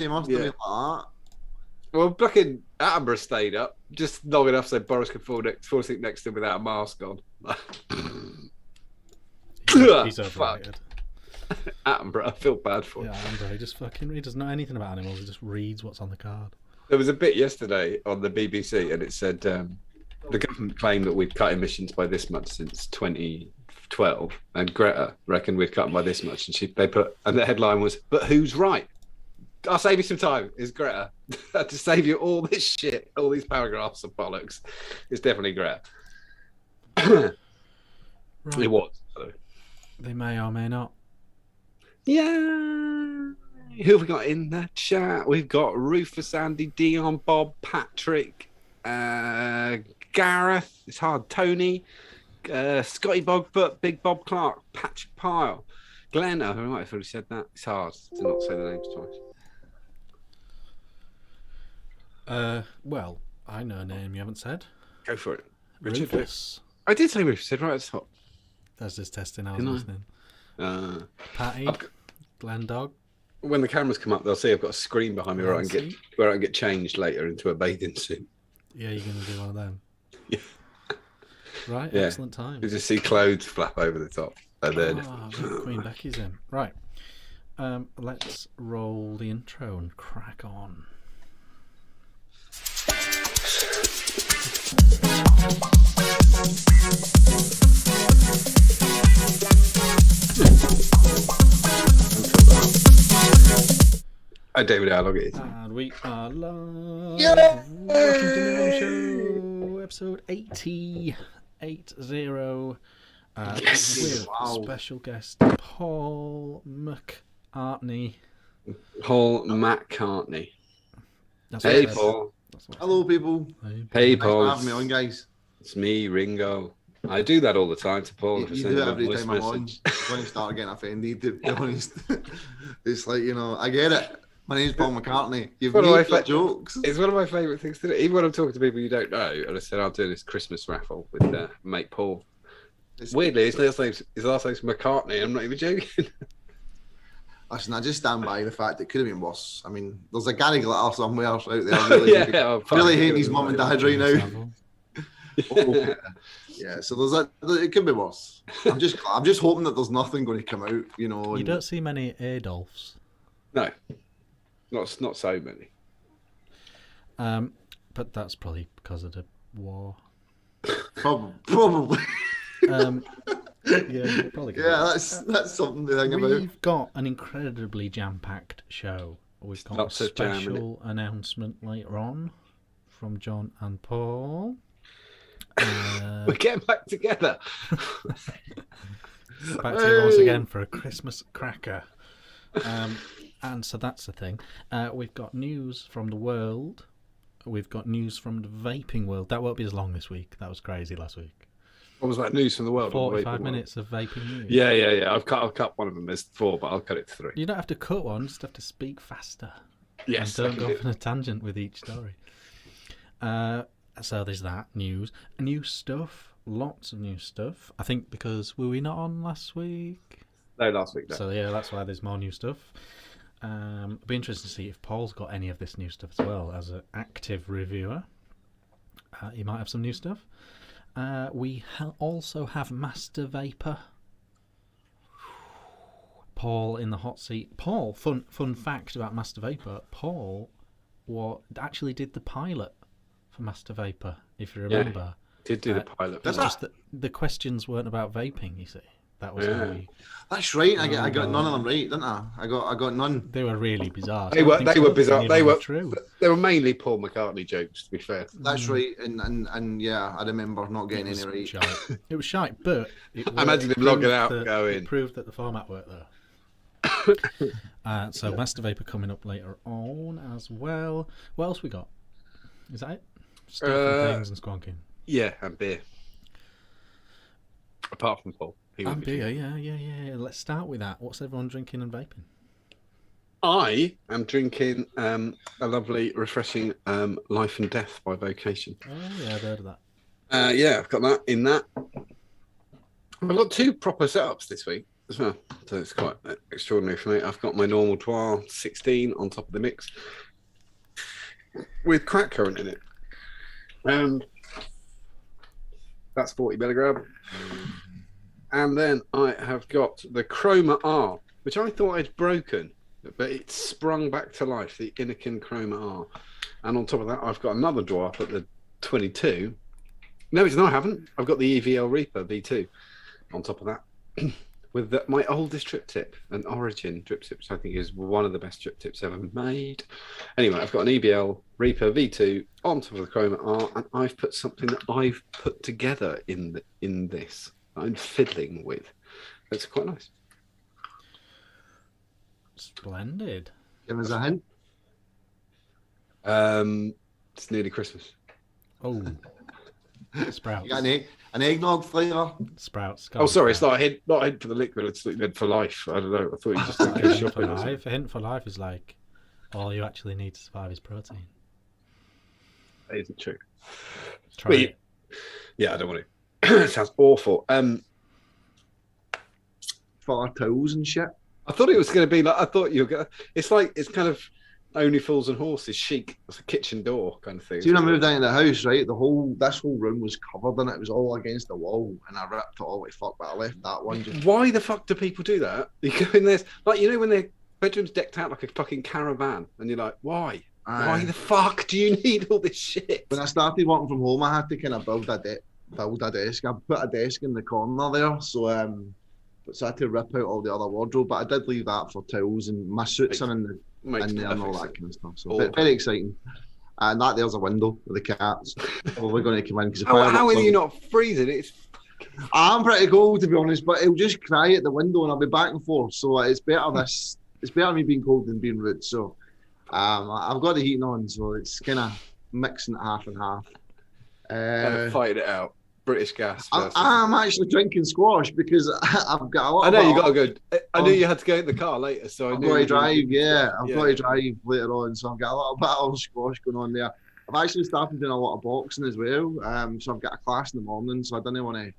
He must have been like that. Well, back in Attenborough stayed up just long enough so Boris could fall asleep next to him without a mask on. He's overrated. Attenborough, I feel bad for him. Yeah, Attenborough, he doesn't know anything about animals. He just reads what's on the card. There was a bit yesterday on the BBC, and it said the government claimed that we'd cut emissions by this much since 2012, and Greta reckoned we'd cut them by this much, and the headline was, "But who's right?" I'll save you some time. It's Greta. To save you all this shit, all these paragraphs of bollocks. It's definitely Greta. Right. It was. So. They may or may not. Yeah. Who have we got in the chat? We've got Rufus, Andy, Dion, Bob, Patrick, Gareth. It's hard. Tony, Scotty Bogfoot, Big Bob Clark, Patrick Pyle, Glenn. I might have already said that. It's hard to not say the names twice. Well, I know a name you haven't said. Go for it. Richard. Rufus. I did say Rufus. Said right at the top. That's just testing. I was listening. Patty, Glenn Dog. When the cameras come up, they'll see I've got a screen behind me where I can get changed later into a bathing suit. Yeah, you're going to do one of them. Yeah. Right, yeah. Excellent time. You just see clothes flap over the top. And then... Queen Becky's in. Right. Let's roll the intro and crack on. Hi, David. I'll get it. And we are live. Yeah. Welcome to the Ohm Show, episode 80. Yes. With special guest Paul McCartney. Paul McCartney. Hey, Paul. Hello, people. Hey, Thanks Paul. for having me on, guys. It's me, Ringo. I do that all the time to Paul. You do it every time I'm on. When you start getting offended, to be honest. It's like, I get it. My name's Paul McCartney. You've made the jokes. It's one of my favourite things to do. Even when I'm talking to people you don't know, and I said I'm doing this Christmas raffle with mate Paul. Weirdly, his last name's McCartney. I'm not even joking. Listen, I just stand by the fact it could have been worse. I mean, there's a Gary Glitter somewhere else out there. Really hating his mum and dad right now. Yeah, so it could be worse. I'm just hoping that there's nothing going to come out, You don't see many Adolfs. No, not so many. But that's probably because of the war. Probably. Yeah, probably. Yeah, that's something to think about. We've got an incredibly jam-packed show. We've got a special announcement later on from John and Paul. We're getting back together. Back together once again for a Christmas cracker. And so that's the thing. We've got news from the world. We've got news from the vaping world. That won't be as long this week. That was crazy last week. What was that news from the world? 45 minutes of vaping news. Yeah. I've cut one of them. There's 4, but I'll cut it to 3. You don't have to cut one. Just have to speak faster. Yes. And don't go off on a tangent with each story. So there's that news. New stuff. Lots of new stuff. I think because were we not on last week? No, last week. No. So yeah, that's why there's more new stuff. It'll be interesting to see if Paul's got any of this new stuff as well as an active reviewer. He might have some new stuff. We also have Master Vapor. Paul in the hot seat. Paul, fun fact about Master Vapor. Paul actually did the pilot for Master Vapor, if you remember. Yeah, did do the pilot. It's just that the questions weren't about vaping, you see. That was how we... That's right. I got none of them right, didn't I? I got none. They were really bizarre. They were bizarre. They were true. They were mainly Paul McCartney jokes, to be fair. That's right. And yeah, I remember not getting any right. Shite. It was shite, but I imagine him logging out and going. It proved that the format worked though. So Master Vapor coming up later on as well. What else we got? Is that it? Stuff and things and squonking. Yeah, and beer. Apart from Paul. And beer, yeah. Let's start with that. What's everyone drinking and vaping? I am drinking a lovely, refreshing Life and Death by Vocation. Oh, yeah, I've heard of that. Yeah, I've got that in that. I've got 2 proper setups this week. as well. So it's quite extraordinary for me. I've got my normal Twar 16 on top of the mix with crack current in it. And that's 40 milligram. And then I have got the Chroma R, which I thought I'd broken, but it's sprung back to life, the Innokin Chroma R. And on top of that, I've got another draw up at the 22. No, I haven't. I've got the EVL Reaper V2 on top of that. With my oldest drip tip, an Origin drip tip, which I think is one of the best drip tips ever made. Anyway, I've got an EBL Reaper V2 on top of the Chroma R, and I've put something that I've put together in this. I'm fiddling with. It's quite nice. Splendid. Give us a hint. It's nearly Christmas. Oh, Sprouts. You got an eggnog flavour? Sprouts. Oh, sorry, it's not a hint for the liquid. It's a hint for life. I don't know. I thought you just didn't go shopping. A hint for life is like all you actually need to survive is protein. That isn't true. Try it. Yeah, I don't want to. It sounds awful. For towels and shit. I thought it was going to be like. I thought you were going to. It's kind of Only Fools and Horses chic. It's a kitchen door kind of thing. See, when I moved into the house, right, this whole room was covered in it. It was all against the wall, and I ripped it all the fuck, but I left that one. Why the fuck do people do that? You go in there, like, you know, when their bedroom's decked out like a fucking caravan, and you're like, why? Why the fuck do you need all this shit? When I started working from home, I had to kind of build a desk. I put a desk in the corner there, so I had to rip out all the other wardrobe, but I did leave that for towels, and my suits are in there and all that kind of stuff. So very exciting. And there's a window with the cats. We're going to come in because how are you not freezing? I'm pretty cold, to be honest, but it'll just cry at the window and I'll be back and forth. So it's better me being cold than being rude. So I've got the heating on, so it's kind of mixing it half and half. Fighting it out. British gas. I'm actually drinking squash because I've got a lot. I know you got to go. I knew you had to go in the car later, so I've got to drive. Yeah, I've got to drive later on, so I've got a little bit of squash going on there. I've actually started doing a lot of boxing as well. So I've got a class in the morning, so I didn't want to hit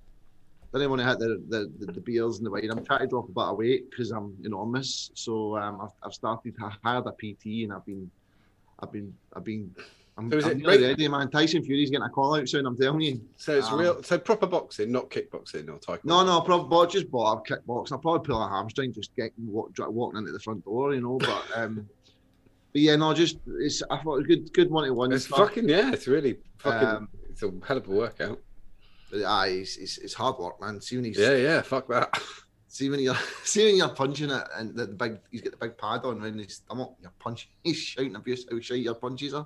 the beers and the wine. I'm trying to drop a bit of weight because I'm enormous. So I've started. I hired a PT, and I'm really ready, man. Tyson Fury's getting a call out soon, I'm telling you. So it's real. So proper boxing, not kickboxing or taekwondo. No, just bought a kickboxing. I'll probably pull a hamstring just walking into the front door, you know. But yeah, no, I thought it was good 1-to-1. It's fucking it's really fucking. It's a hell of a workout. It's hard work, man. See when he's fuck that. See when you're punching it and he's got the big pad on around his stomach, you're punching, he's shouting abuse how shite your punches are.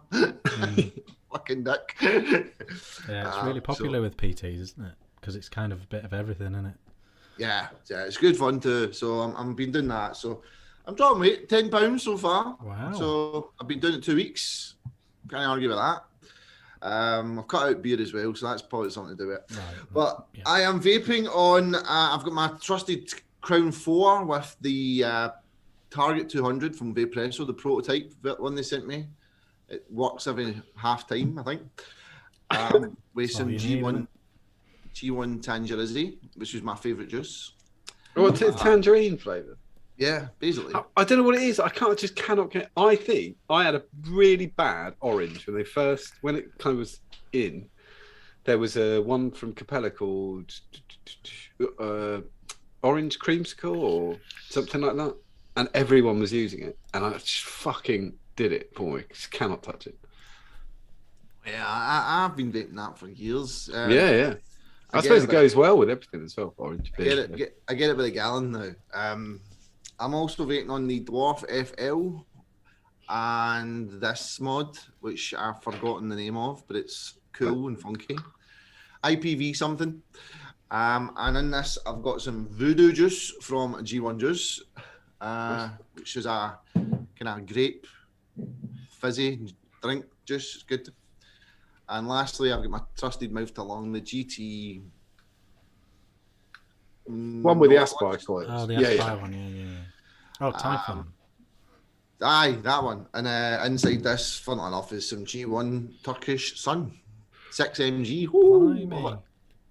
Fucking dick. Yeah, it's really popular with PTs, isn't it? Because it's kind of a bit of everything, isn't it? Yeah, it's good fun too. So I've been doing that. So I'm dropping weight, 10 pounds so far. Wow. So I've been doing it 2 weeks. Can't argue with that. I've cut out beer as well, so that's probably something to do with it. Right. But yeah. I am vaping on. I've got my trusted Crown 4 with the Target 200 from Vaperesso, the prototype one they sent me. It works every half time, I think. With some G1 Tangerizzi, which is my favourite juice. Oh, it's tangerine flavour. Yeah, basically. I don't know what it is. I just cannot get. I think I had a really bad orange when it kind of was in. There was a one from Capella called Orange Creamsicle or something like that, and everyone was using it, and I just fucking did it for me. Just cannot touch it. Yeah, I've been vaping that for years. Yeah. I suppose it goes well with everything as well. Orange. I get it by the gallon now. I'm also vaping on the Dwarf FL and this mod, which I've forgotten the name of, but it's cool and funky. IPV something. And in this, I've got some Voodoo juice from G1 Juice, which is a kind of grape fizzy drink juice. It's good. And lastly, I've got my trusted mouth to lung, the GT. One with the Aspire coils. Oh, the Aspire one, yeah. Oh, Typhon. Aye, that one. And inside this, fun enough, is some G1 Turkish Sun. 6 mg.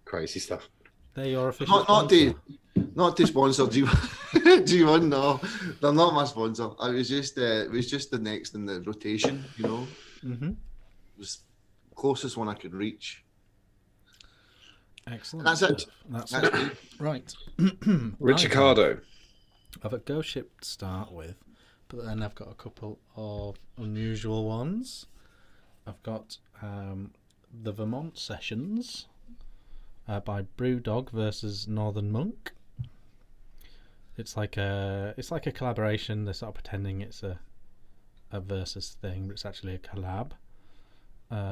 Crazy stuff. They're your official Not sponsor. to sponsor G1. No, they're not my sponsor. It was just the next in the rotation. You know, Mm-hmm. it was closest one I could reach. Excellent. That's it. That's That's it. me. Right. Ricardo. I've got Ghost Ship to start with, but then I've got a couple of unusual ones. I've got the Vermont Sessions by Brewdog versus Northern Monk. It's like a collaboration. They're sort of pretending it's a versus thing, but it's actually a collab.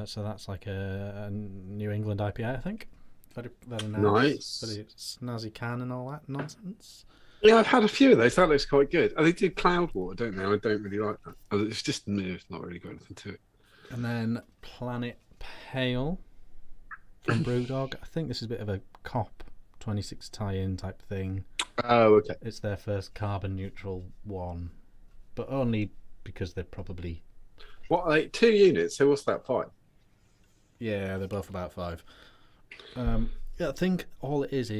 So that's like a New England IPA, I think. Very, very Nice. Very snazzy can and all that nonsense. Yeah, I've had a few of those. That looks quite good. Oh, they do Cloudwater, don't they? I don't really like that. Oh, it's just new. It's not really got anything to it. And then Planet Pale from Brewdog. I think this is a bit of a COP 26 tie-in type thing. Oh, okay. It's their first carbon neutral one, but only because they're probably... What, like 2 units? So what's that, 5? Yeah, they're both about 5. Yeah, I think all it is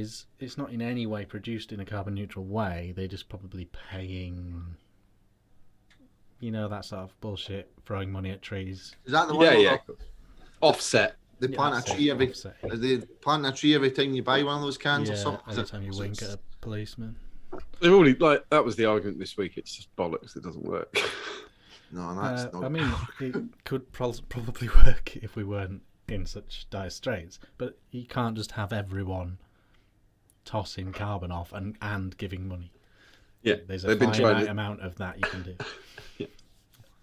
it's not in any way produced in a carbon neutral way. They're just probably paying, that sort of bullshit, throwing money at trees. Is that the one? Yeah. Offset. They plant that's a tree it, every. offset, yeah. They plant a tree every time you buy one of those cans or Yeah, something. every time you wink at a policeman. They've already, like, that was the argument this week. It's just bollocks. It doesn't work. No, that's not. I mean, it could probably work if we weren't in such dire straits, but you can't just have everyone tossing carbon off and giving money. Yeah, There's a they've been finite trying to... amount of that you can do.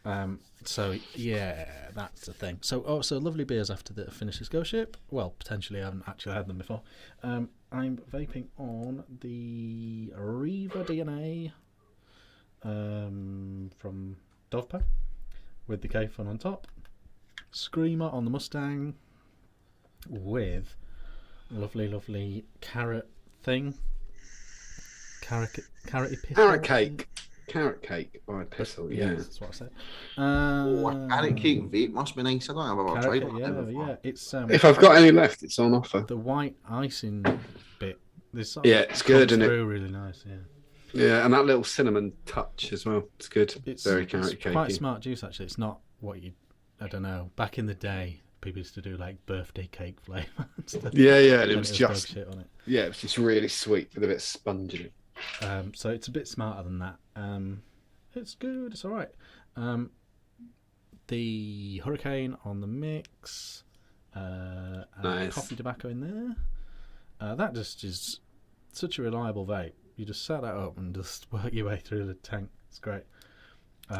Yeah. So yeah, that's the thing. So lovely beers after the finish this Ghost Ship. Well, potentially I haven't actually had them before. I'm vaping on the Riva DNA from Dovepa with the K-Fun on top. Screamer on the Mustang with lovely carrot thing. Carroty pistol. Carrot cake by Pistol, yeah. That's what I said. A carrot cake vape must be nice. I don't know if I've tried Carrot, one before. yeah. It's If I've got any left, it's on offer. the white icing bit. This sort Yeah, of it's good, comes isn't it? through really nice. Yeah. Yeah, and that little cinnamon touch as well. It's good. It's very carrot cakey. quite smart juice actually. It's not what you. I don't know. Back in the day, people used to do like birthday cake flavour and stuff. Yeah, and And it was dog just shit on it. yeah, it was just really sweet with a bit of sponge in it. So it's a bit smarter than that. It's good. It's all right. The Hurricane on the mix. And Nice. coffee tobacco in there. That just is such a reliable vape. You just set that up and just work your way through the tank. It's great.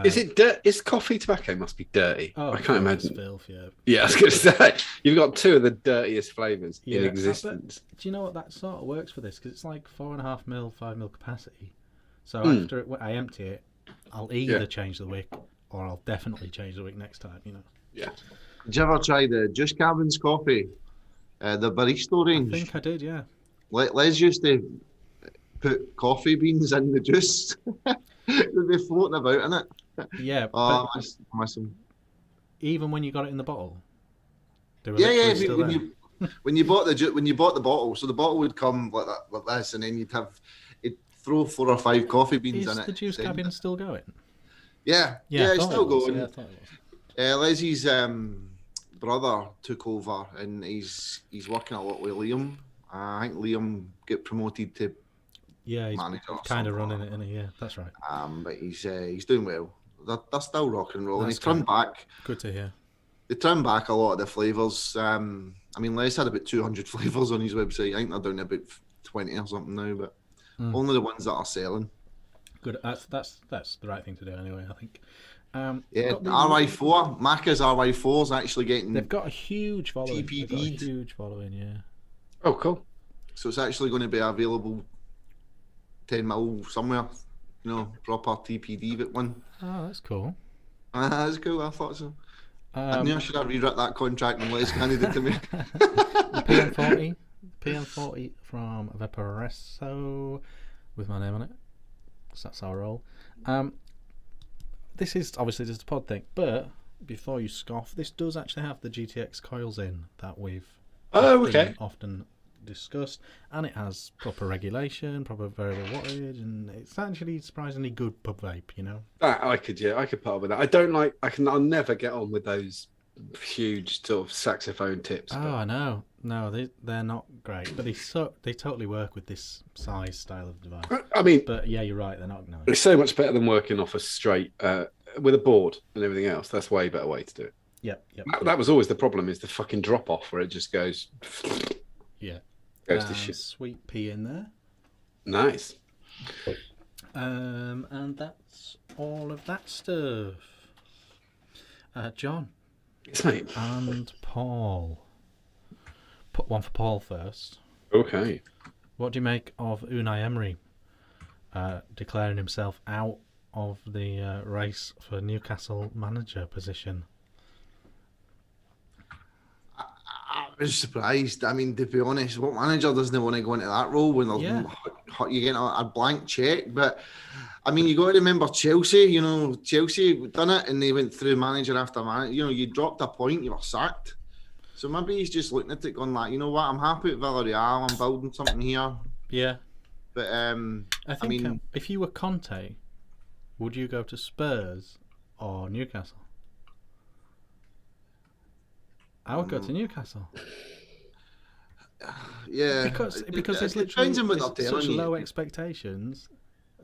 Is it dirt? Is coffee tobacco must be dirty? Oh, I can't imagine. Filth, yeah. Yeah, I was going to say you've got 2 of the dirtiest flavours in Yeah, existence. Do you know what, that sort of works for this? Because it's like 4.5 mil, 5 mil capacity. So after I empty it, I'll either change the wick or I'll definitely change the wick next time. Yeah. Did you ever try the Just Cabins coffee? The barista range? I think I did, yeah. Les used to put coffee beans in the juice. They'd be floating about in it. Yeah, Oh, but I miss them. even when you got it in the bottle, they were Yeah. literally still there. When you bought the bottle, so the bottle would come like that, like this, and then you'd throw 4 or 5 coffee beans Is in it. the juice cabin still going? Yeah, I it's thought still it was. going. Yeah, I thought it was. Leslie's brother took over, and he's working a lot with Liam. I think Liam get promoted to Yeah, he's manager or kind of something running it, isn't he? Yeah, that's right. but he's doing well. They're still rock and roll, and That's he's trimmed back. Good to hear. They trimmed back a lot of the flavours. I mean, Les had about 200 flavours on his website. I think they're down to about 20 or something now, but only the ones that are selling. Good. That's the right thing to do anyway, I think. Yeah, got the- RY4, Macca's RY4 is actually getting, They've got a huge following. TPD. They've got a huge following, yeah. Oh, cool. so it's actually going to be available 10 mil somewhere. Proper TPD but one. Oh, that's cool. That's cool. I thought so. I knew I should have rewritten that contract and Les handed it to me. The PM40 from Vaporesso with my name on it. So that's our role. This is obviously just a pod thing, but before you scoff, this does actually have the GTX coils in that we've often discussed, and it has proper regulation, proper variable wattage, and it's actually surprisingly good pub vape. You know. I could put up with that. I don't like. I'll never get on with those huge sort of saxophone tips. Oh, I know. No, they're not great, but they totally work with this size style of device. I mean, but yeah, you're right. They're not. No. It's so much better than working off a straight with a board and everything else. That's a way better way to do it. Yep. That was always the problem, is the fucking drop off where it just goes. Yeah. Goes to shit. Sweet pea in there. Nice. And that's all of that stuff. John. Yes, mate. And Paul. Put one for Paul first. Okay. What do you make of Unai Emery declaring himself out of the race for Newcastle manager position? I was surprised. I mean, to be honest, what manager doesn't want to go into that role when you get a blank check? But I mean, you got to remember Chelsea. You know, Chelsea done it, and they went through manager after manager. You know, you dropped a point, you were sacked. So maybe he's just looking at it, going like, you know what, I'm happy at Villarreal. I'm building something here. Yeah. But I mean, if you were Conte, would you go to Spurs or Newcastle? I would go to Newcastle. Yeah, because there's literally such low expectations.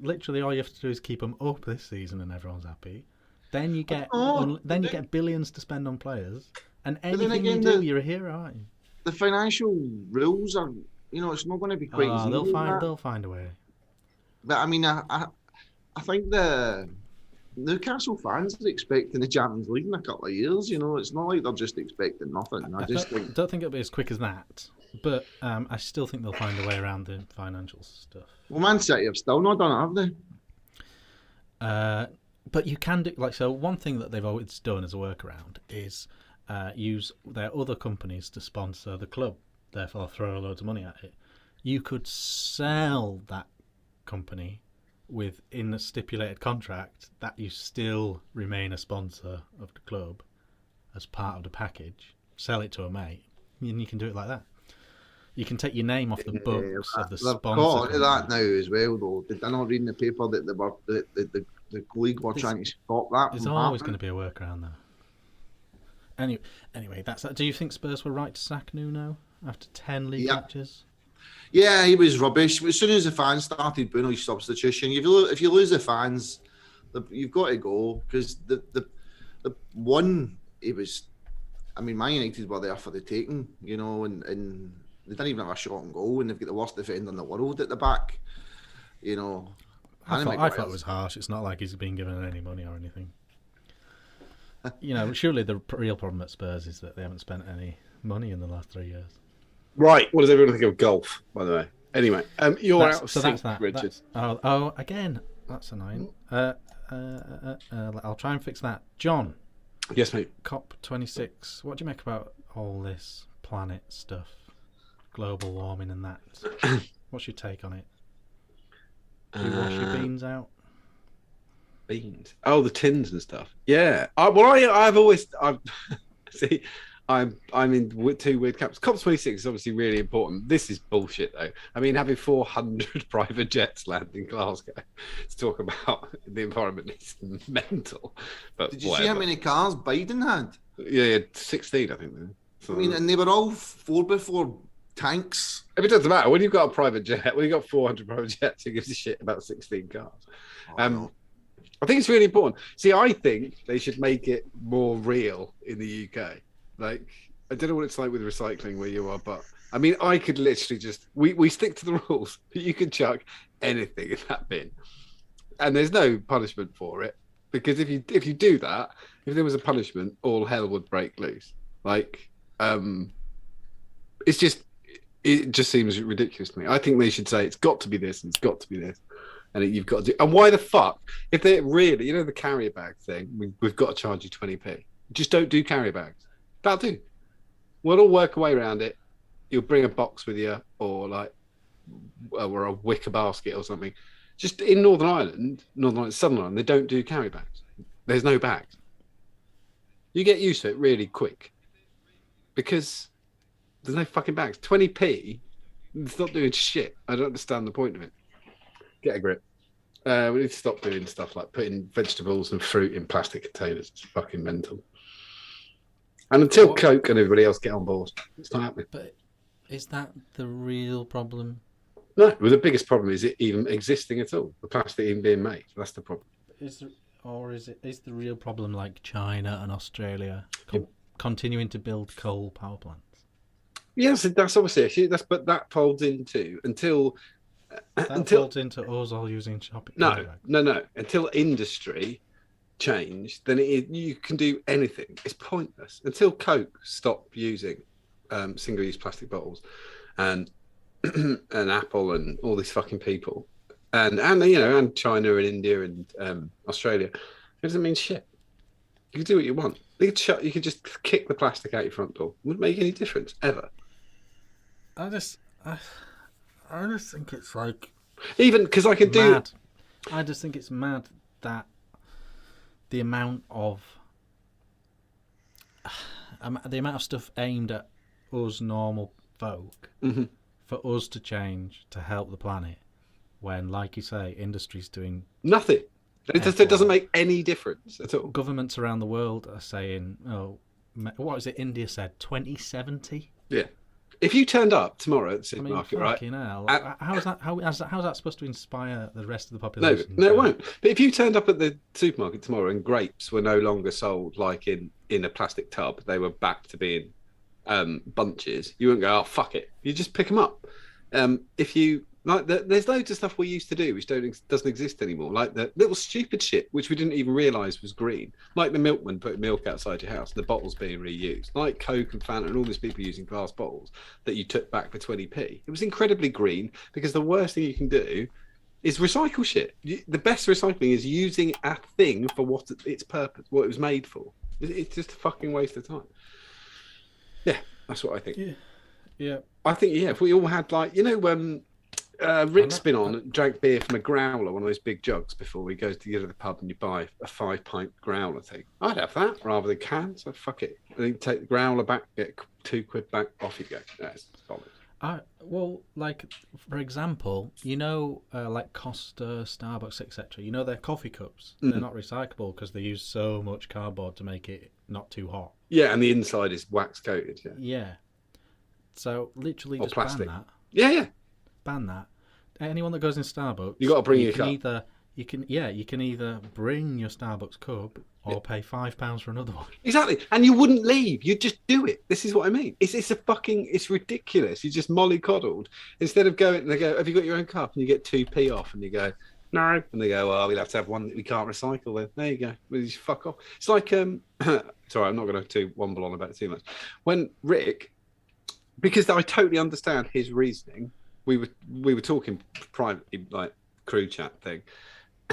Literally, all you have to do is keep them up this season, and everyone's happy. Then you get get billions to spend on players, and anything you do, you're a hero, aren't you? The financial rules are, you know, it's not going to be quite easy. They'll find a way. But I mean, I think the Newcastle fans are expecting the Champions League in a couple of years. You know, it's not like they're just expecting nothing. I don't think it'll be as quick as that, but I still think they'll find a way around the financial stuff. Well, Man City have still not done it, have they? But you can do one thing that they've always done as a workaround is use their other companies to sponsor the club. Therefore, throw loads of money at it. You could sell that company within a stipulated contract that you still remain a sponsor of the club as part of the package. Sell it to a mate, and you can do it like that. You can take your name off the books of the sponsor. They've got onto that now as well, though. Did I not read in the paper that the league were trying to stop that? There's always going to be a workaround there. Anyway, that's that. Do you think Spurs were right to sack Nuno after 10 league matches? Yeah, he was rubbish. As soon as the fans started booing his substitution, if you lose the fans, you've got to go, because the one he was. I mean, Man United were there for the taking, you know, and they didn't even have a shot on goal, and they've got the worst defender in the world at the back, you know. I thought it was harsh. It's not like he's been given any money or anything. You know, surely the real problem at Spurs is that they haven't spent any money in the last 3 years. Right. What does everyone think of golf, by the way? Anyway, you're out of sync, Richard. Again, that's annoying. I'll try and fix that. John. Yes, mate. COP26. What do you make about all this planet stuff? Global warming and that. What's your take on it? Do you wash your beans out? Beans? Oh, the tins and stuff. Yeah. I've always see. I'm in two weird camps. COP26 is obviously really important. This is bullshit, though. I mean, having 400 private jets land in Glasgow to talk about the environment is mental. But did you see how many cars Biden had? Yeah, 16, I think. So, I mean, and they were all 4x4 tanks. If it doesn't matter, when you've got a private jet, when you've got 400 private jets, who gives a shit about 16 cars? I think it's really important. See, I think they should make it more real in the UK. Like, I don't know what it's like with recycling where you are, but I mean, I could literally just we stick to the rules. You can chuck anything in that bin, and there's no punishment for it, because if you do that, if there was a punishment, all hell would break loose. Like, it just seems ridiculous to me. I think they should say it's got to be this and it's got to be this, and you've got to do. And why the fuck, if they're really, the carrier bag thing, we've got to charge you 20p. Just don't do carrier bags. That'll do. We'll all work a way around it. You'll bring a box with you, or or a wicker basket or something. Just in Northern Ireland, Southern Ireland, they don't do carry bags. There's no bags. You get used to it really quick, because there's no fucking bags. 20p It's not doing shit. I don't understand the point of it. Get a grip. We need to stop doing stuff like putting vegetables and fruit in plastic containers. It's fucking mental. And until Coke and everybody else get on board, it's not happening. But is that the real problem? No, well, the biggest problem is it even existing at all. The plastic even being made. That's the problem. Is the real problem like China and Australia continuing to build coal power plants? Yes, that's obviously a issue. But that folds into Folds into us all using shopping. No. Until industry change, then you can do anything. It's pointless. Until Coke stop using single-use plastic bottles, and Apple and all these fucking people, and China and India and Australia, it doesn't mean shit. You can do what you want. You could just kick the plastic out your front door. It wouldn't make any difference ever. I just think it's like even because I could do. I just think it's mad that the amount of stuff aimed at us normal folk for us to change to help the planet, when, like you say, industry's doing nothing. It doesn't make any difference at all. Governments around the world are saying, "Oh, what is it?" India said 2070. Yeah. If you turned up tomorrow at the supermarket, right? Hell, how's that supposed to inspire the rest of the population? No, it won't. But if you turned up at the supermarket tomorrow and grapes were no longer sold like in a plastic tub, they were back to being bunches, you wouldn't go, "Oh, fuck it." You just pick them up. If you like, there's loads of stuff we used to do which doesn't exist anymore, like the little stupid shit which we didn't even realise was green, like the milkman putting milk outside your house, the bottles being reused, like Coke and Fanta and all these people using glass bottles that you took back for 20p. It was incredibly green, because the worst thing you can do is recycle shit. The best recycling is using a thing for what its purpose, what it was made for. It's just a fucking waste of time. Yeah, that's what I think. Yeah. I think, if we all had, like, Rick's been on and drank beer from a growler, one of those big jugs, before he goes to go to the pub and you buy a 5-pint growler thing. I'd have that rather than cans. So fuck it. And then you take the growler back, get £2 back, off you go. That's solid. Well, like, for example, like Costa, Starbucks, etc. Their coffee cups. They're not recyclable because they use so much cardboard to make it not too hot. Yeah, and the inside is wax coated. Yeah. So literally just plastic. ban that. Yeah. Ban that. Anyone that goes in Starbucks, you got to bring your cup. You can either bring your Starbucks cup or pay £5 for another one. Exactly, and you wouldn't leave. You'd just do it. This is what I mean. It's ridiculous. You just mollycoddled instead of going. And they go, "Have you got your own cup?" And you get 2p off, and you go, "No," and they go, "Well, we'll have to have one that we can't recycle." Then there you go. Well, you just fuck off. It's like sorry, I'm not going to womble on about it too much. When Rick, because I totally understand his reasoning. We were talking privately, like crew chat thing,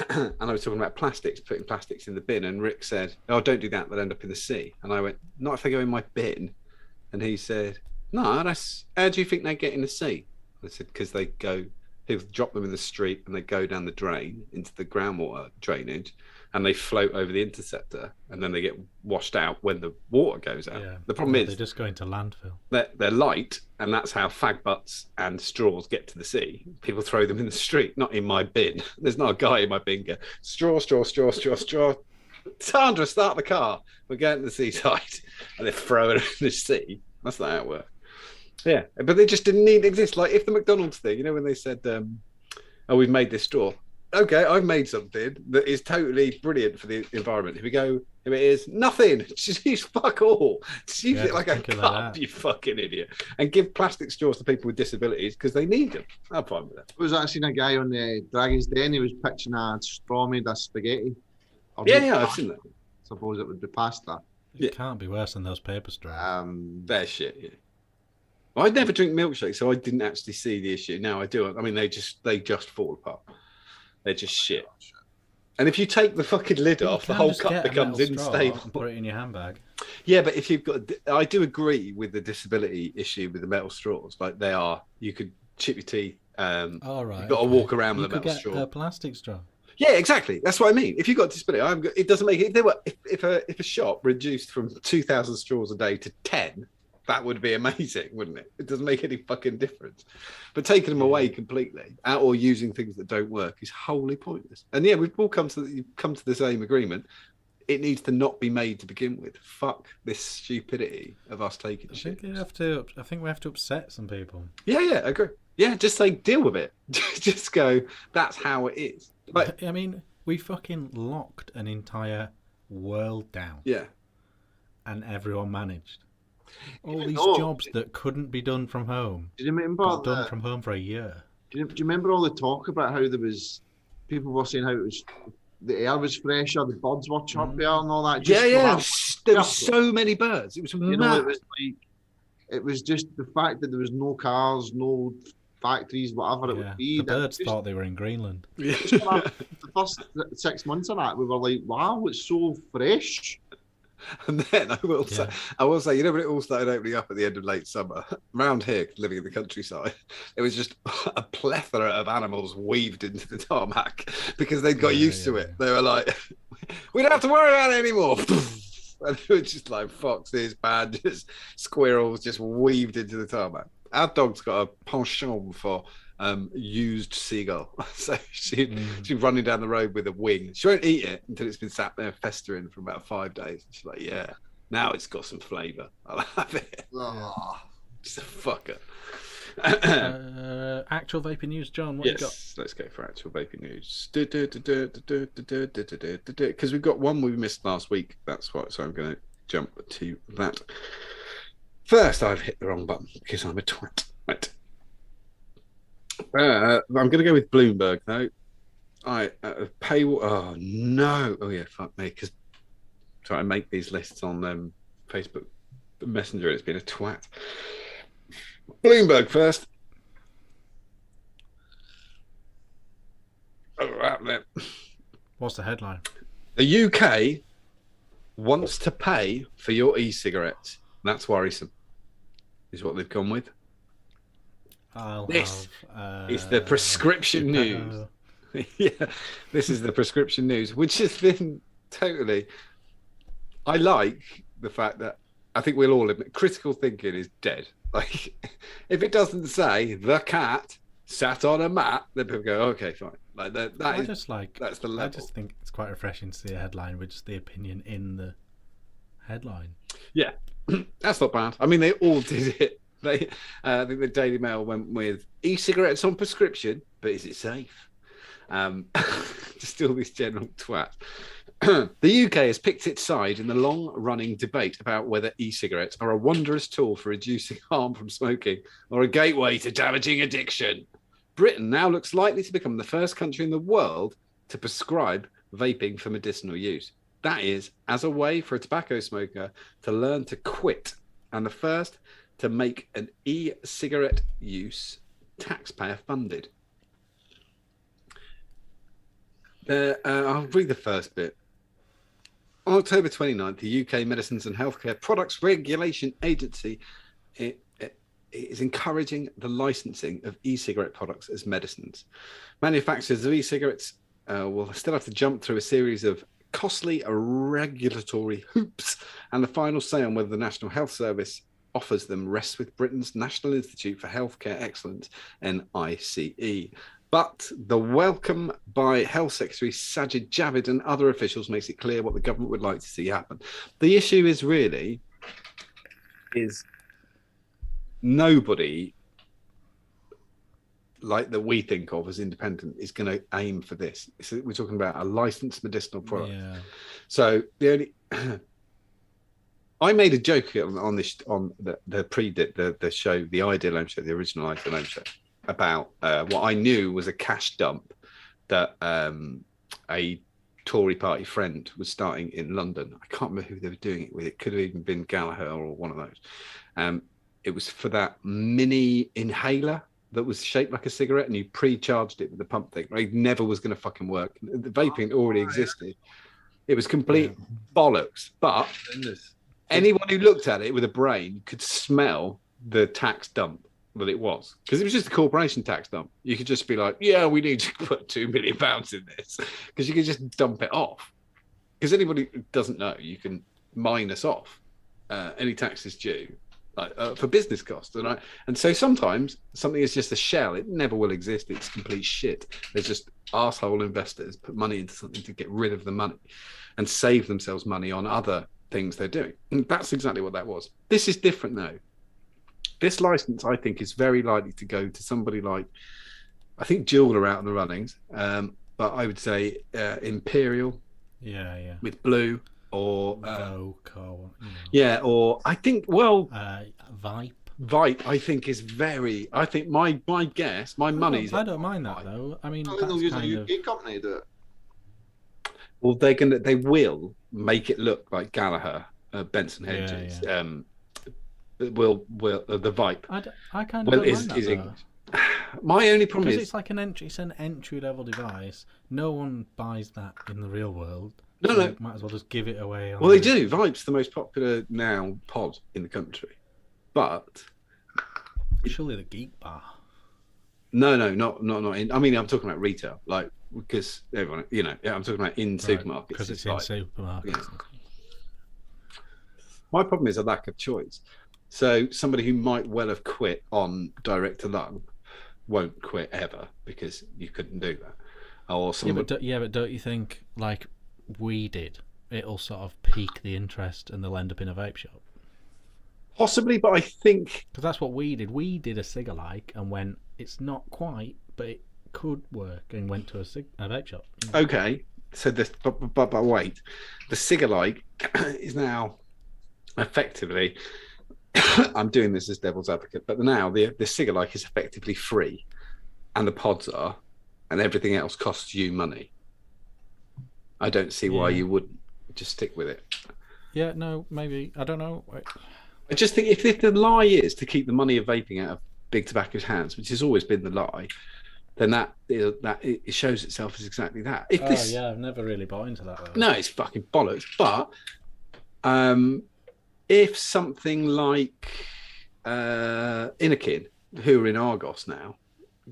and I was talking about plastics, putting plastics in the bin, and Rick said, "Oh, don't do that; they'll end up in the sea." And I went, "Not if they go in my bin." And he said, "No, that's how do you think they get in the sea?" I said, "Because people drop them in the street and they go down the drain into the groundwater drainage, and they float over the interceptor, and then they get washed out when the water goes out." Yeah. The problem is they're just going to landfill. They're light, and that's how fag butts and straws get to the sea. People throw them in the street, not in my bin. There's not a guy in my bin go, straw. Sandra, start the car. We're going to the seaside. And they throw it in the sea. That's not how it works. Yeah, but they just didn't need to exist. Like, if the McDonald's thing, when they said, "Oh, we've made this straw." Okay, I've made something that is totally brilliant for the environment. Here we go. Here it is. Nothing. Just use fuck all. Just use it like a cup, you fucking idiot. And give plastic straws to people with disabilities because they need them. I'm fine with that. I was actually a guy on the Dragon's Den. He was pitching a straw made of spaghetti. Yeah, I've seen that. Suppose it would be pasta. It can't be worse than those paper straws. They're shit, yeah. Well, I never drink milkshakes, so I didn't actually see the issue. Now I do. I mean, they just fall apart. They're just shit. And if you take the fucking lid off, the whole cup becomes unstable. Put it in your handbag. Yeah, but if you've got, I do agree with the disability issue with the metal straws. Like you could chip your teeth. All right. You've got to walk around with a metal straw. A plastic straw. Yeah, exactly. That's what I mean. If you've got a disability, it doesn't make it. If a shop reduced from 2,000 straws a day to 10, That would be amazing, wouldn't it? It doesn't make any fucking difference. But taking them away completely, or using things that don't work, is wholly pointless. And yeah, we've all come to the same agreement. It needs to not be made to begin with. Fuck this stupidity of us taking shit. I think we have to upset some people. Yeah, I agree. Yeah, just say deal with it. Just go. That's how it is. Like, I mean, we fucking locked an entire world down. Yeah, and everyone managed. All these jobs that couldn't be done from home. Do you remember got done from home for a year? Do you remember all the talk about how people were saying how it was, the air was fresher, the birds were chirpier and all that? There were so many birds. It was mad. It was like, it was just the fact that there was no cars, no factories, whatever it would be. The birds thought they were in Greenland. The first 6 months of that, we were like, wow, it's so fresh. And then I will say, you know, when it all started opening up at the end of late summer, around here, living in the countryside, it was just a plethora of animals weaved into the tarmac because they'd got used to it. They were like, we don't have to worry about it anymore. And it was just like foxes, badgers, squirrels just weaved into the tarmac. Our dog's got a penchant for used seagull. So she's running down the road with a wing. She won't eat it until it's been sat there festering for about 5 days. She's like, yeah, now it's got some flavour. I'll have it. Just a fucker. Actual vaping news, John. What you got? Let's go for actual vaping news. Because we've got one we missed last week. That's what. So I'm going to jump to that. First, I've hit the wrong button because I'm a twat. Right. I'm going to go with Bloomberg though. Paywall. Oh no! Oh yeah, fuck me. Because trying to make these lists on Facebook Messenger, it's been a twat. Bloomberg first. Oh, right there. What's the headline? The UK wants to pay for your e-cigarettes. That's worrisome. Is what they've gone with. This is the prescription news. Yeah, this is the prescription news, which has been totally. I like the fact that I think we'll all admit critical thinking is dead. Like, if it doesn't say the cat sat on a mat, then people go, okay, fine. Like that's the level. I just think it's quite refreshing to see a headline with just the opinion in the headline. Yeah, that's not bad. I mean, they all did it. I think the Daily Mail went with e-cigarettes on prescription, but is it safe? Just all this general twat. The UK has picked its side in the long-running debate about whether e-cigarettes are a wondrous tool for reducing harm from smoking or a gateway to damaging addiction. Britain now looks likely to become the first country in the world to prescribe vaping for medicinal use. That is, as a way for a tobacco smoker to learn to quit, and the first to make an e-cigarette use taxpayer funded. I'll read the first bit. On October 29th, the UK Medicines and Healthcare Products Regulation Agency is encouraging the licensing of e-cigarette products as medicines. Manufacturers of e-cigarettes will still have to jump through a series of costly regulatory hoops, and the final say on whether the National Health Service offers them rests with Britain's National Institute for Healthcare Excellence, NICE. But the welcome by Health Secretary Sajid Javid and other officials makes it clear what the government would like to see happen. The issue is nobody like that we think of as independent is going to aim for this. We're talking about a licensed medicinal product. Yeah. So the only I made a joke on this on the show, the Ideal Ohm Show, the original Ideal Ohm Show, about what I knew was a cash dump that a Tory party friend was starting in London. I can't remember who they were doing it with. It could have even been Gallagher or one of those. It was for that mini inhaler that was shaped like a cigarette, and you pre-charged it with the pump thing. Right? It never was going to fucking work. The vaping already existed. It was complete bollocks. But anyone who looked at it with a brain could smell the tax dump that it was, because it was just a corporation tax dump. You could just be like, yeah, we need to put £2 million in this, because you could just dump it off. Because anybody who doesn't know, you can minus off any taxes due like, for business costs, and so sometimes something is just a shell. It never will exist. It's complete shit. There's just arsehole investors put money into something to get rid of the money and save themselves money on other things they're doing. And that's exactly what that was. This is different though. This license, I think, is very likely to go to somebody like, I think Juul are out in the runnings, but I would say Imperial, with Blue, or yeah, or I think VIPE. VIPE, I think, is very. I think my guess, my money's. I don't mind that though. I mean, they'll use a UK company to do it. Well, they will make it look like Gallagher, Benson Hedges. Will the VIPE? I kind of don't mind that, is English. My only problem is it's like it's an entry level device. No one buys that in the real world. No, so might as well just give it away. Well, they do. VIPE's the most popular now pod in the country, but surely the Geek Bar. No, not in. I mean, I'm talking about retail, like, because everyone, I'm talking about in supermarkets. Because it's in supermarkets. Yeah. My problem is a lack of choice. So somebody who might well have quit on direct to lung won't quit ever because you couldn't do that. Or somebody... but don't you think, like we did, it'll sort of pique the interest and they'll end up in a vape shop? Possibly, but I think... Because that's what we did. We did a cig-alike and went, it's not quite, but it could work, and went to a vape shop. Okay, so but wait. The cig-alike is now effectively... I'm doing this as devil's advocate, but now the cig-alike is effectively free, and the pods are, and everything else costs you money. I don't see why you wouldn't just stick with it. Yeah, no, maybe. I don't know. I just think if the lie is to keep the money of vaping out of big tobacco's hands, which has always been the lie, then that it shows itself as exactly that. I've never really bought into that. Though. No, it's fucking bollocks. But if something like Inakin, who are in Argos now,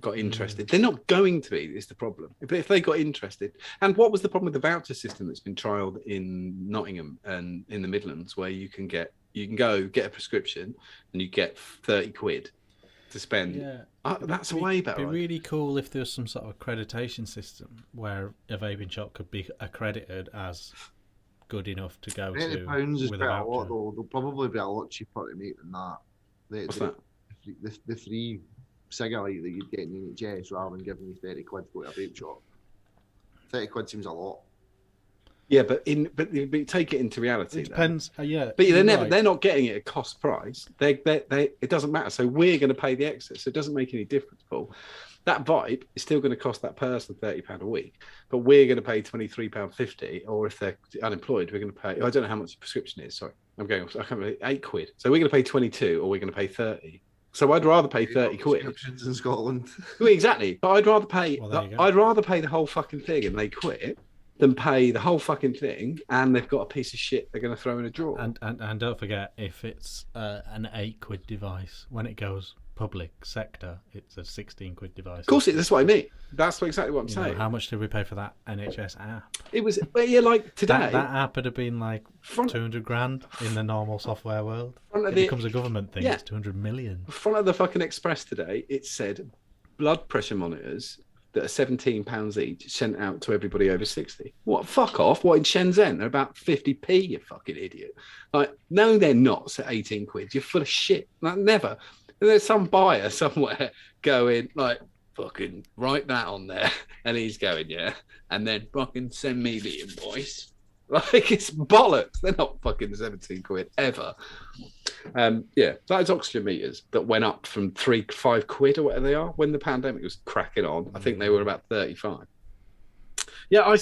got interested, they're not going to be, is the problem. But if they got interested, and what was the problem with the voucher system that's been trialled in Nottingham and in the Midlands, where you can go get a prescription and you get 30 quid to spend. That's way better. It'd be really cool if there was some sort of accreditation system where a vaping shop could be accredited as good enough to go to. £80 is quite a lot, though. They'll probably be a lot cheaper to make than that. What's that? The free cig-alike that you'd get in the NHS rather than giving you 30 quid to go to a vape shop. 30 quid seems a lot. Yeah, but take it into reality. It depends. But they're not getting it at cost price. It doesn't matter. So we're going to pay the excess. So it doesn't make any difference, Paul. That VIPE is still going to cost that person £30 a week, but we're going to pay £23.50. Or if they're unemployed, we're going to pay. I don't know how much the prescription is. Sorry, I can't remember, £8. So we're going to pay 22, or we're going to pay 30. So I'd rather pay 30 quid. Prescriptions in Scotland. Well, exactly, but I'd rather pay. I'd rather pay the whole fucking thing and they quit than pay the whole fucking thing and they've got a piece of shit they're going to throw in a drawer. And don't forget, if it's an £8 device, when it goes public sector, it's a 16 quid device. Of course, that's what I mean. That's exactly what I'm saying. How much did we pay for that NHS app? It was like today. That app would have been like 200 grand in the normal software world. It becomes a government thing. It's 200 million. In front of the fucking Express today, it said blood pressure monitors that are £17 each sent out to everybody over 60. What? Fuck off. What, in Shenzhen? They're about 50p, you fucking idiot. Like, no, they're not. So 18 quid. You're full of shit. Like, never. And there's some buyer somewhere going, like, fucking write that on there. And he's going, yeah. And then fucking send me the invoice. Like, it's bollocks. They're not fucking 17 quid ever. Those oxygen meters that went up from 5 quid or whatever they are when the pandemic was cracking on. I think they were about 35. Yeah, I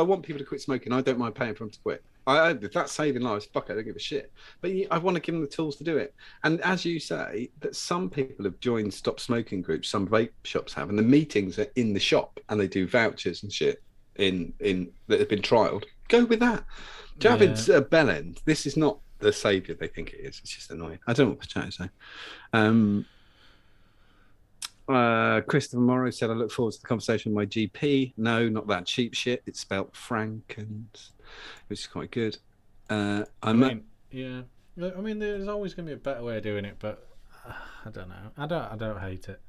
want people to quit smoking. I don't mind paying for them to quit. If that's saving lives, fuck it, I don't give a shit. But I want to give them the tools to do it. And as you say, that some people have joined stop smoking groups, some vape shops have, and the meetings are in the shop and they do vouchers and shit in that have been trialled. Go with that. Javid's a bell end. This is not the saviour they think it is. It's just annoying. I don't know what the chat is saying. Christopher Morrow said, I look forward to the conversation with my GP. No, not that cheap shit. It's spelt Frankens, which is quite good. I mean, there's always going to be a better way of doing it, but I don't know. I don't hate it.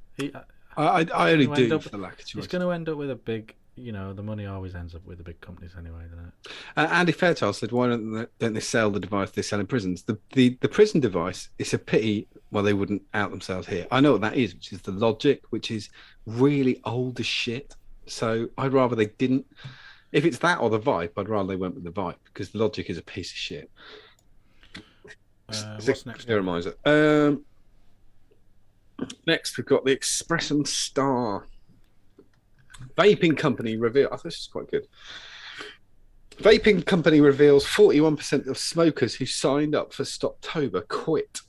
I only gonna end do up- for the lack of choice. It's going to end up with a big, the money always ends up with the big companies anyway, doesn't it? Andy Fairchild said, "Why don't they sell the device they sell in prisons? The prison device. It's a pity. Well, they wouldn't out themselves here. I know what that is, which is the Logic, which is really old as shit. So I'd rather they didn't. If it's that or the VIPE, I'd rather they went with the VIPE because the Logic is a piece of shit." What's next? Next, we've got the Expression Star. Vaping Company reveal. I thought this is quite good. Vaping Company reveals 41% of smokers who signed up for Stoptober quit.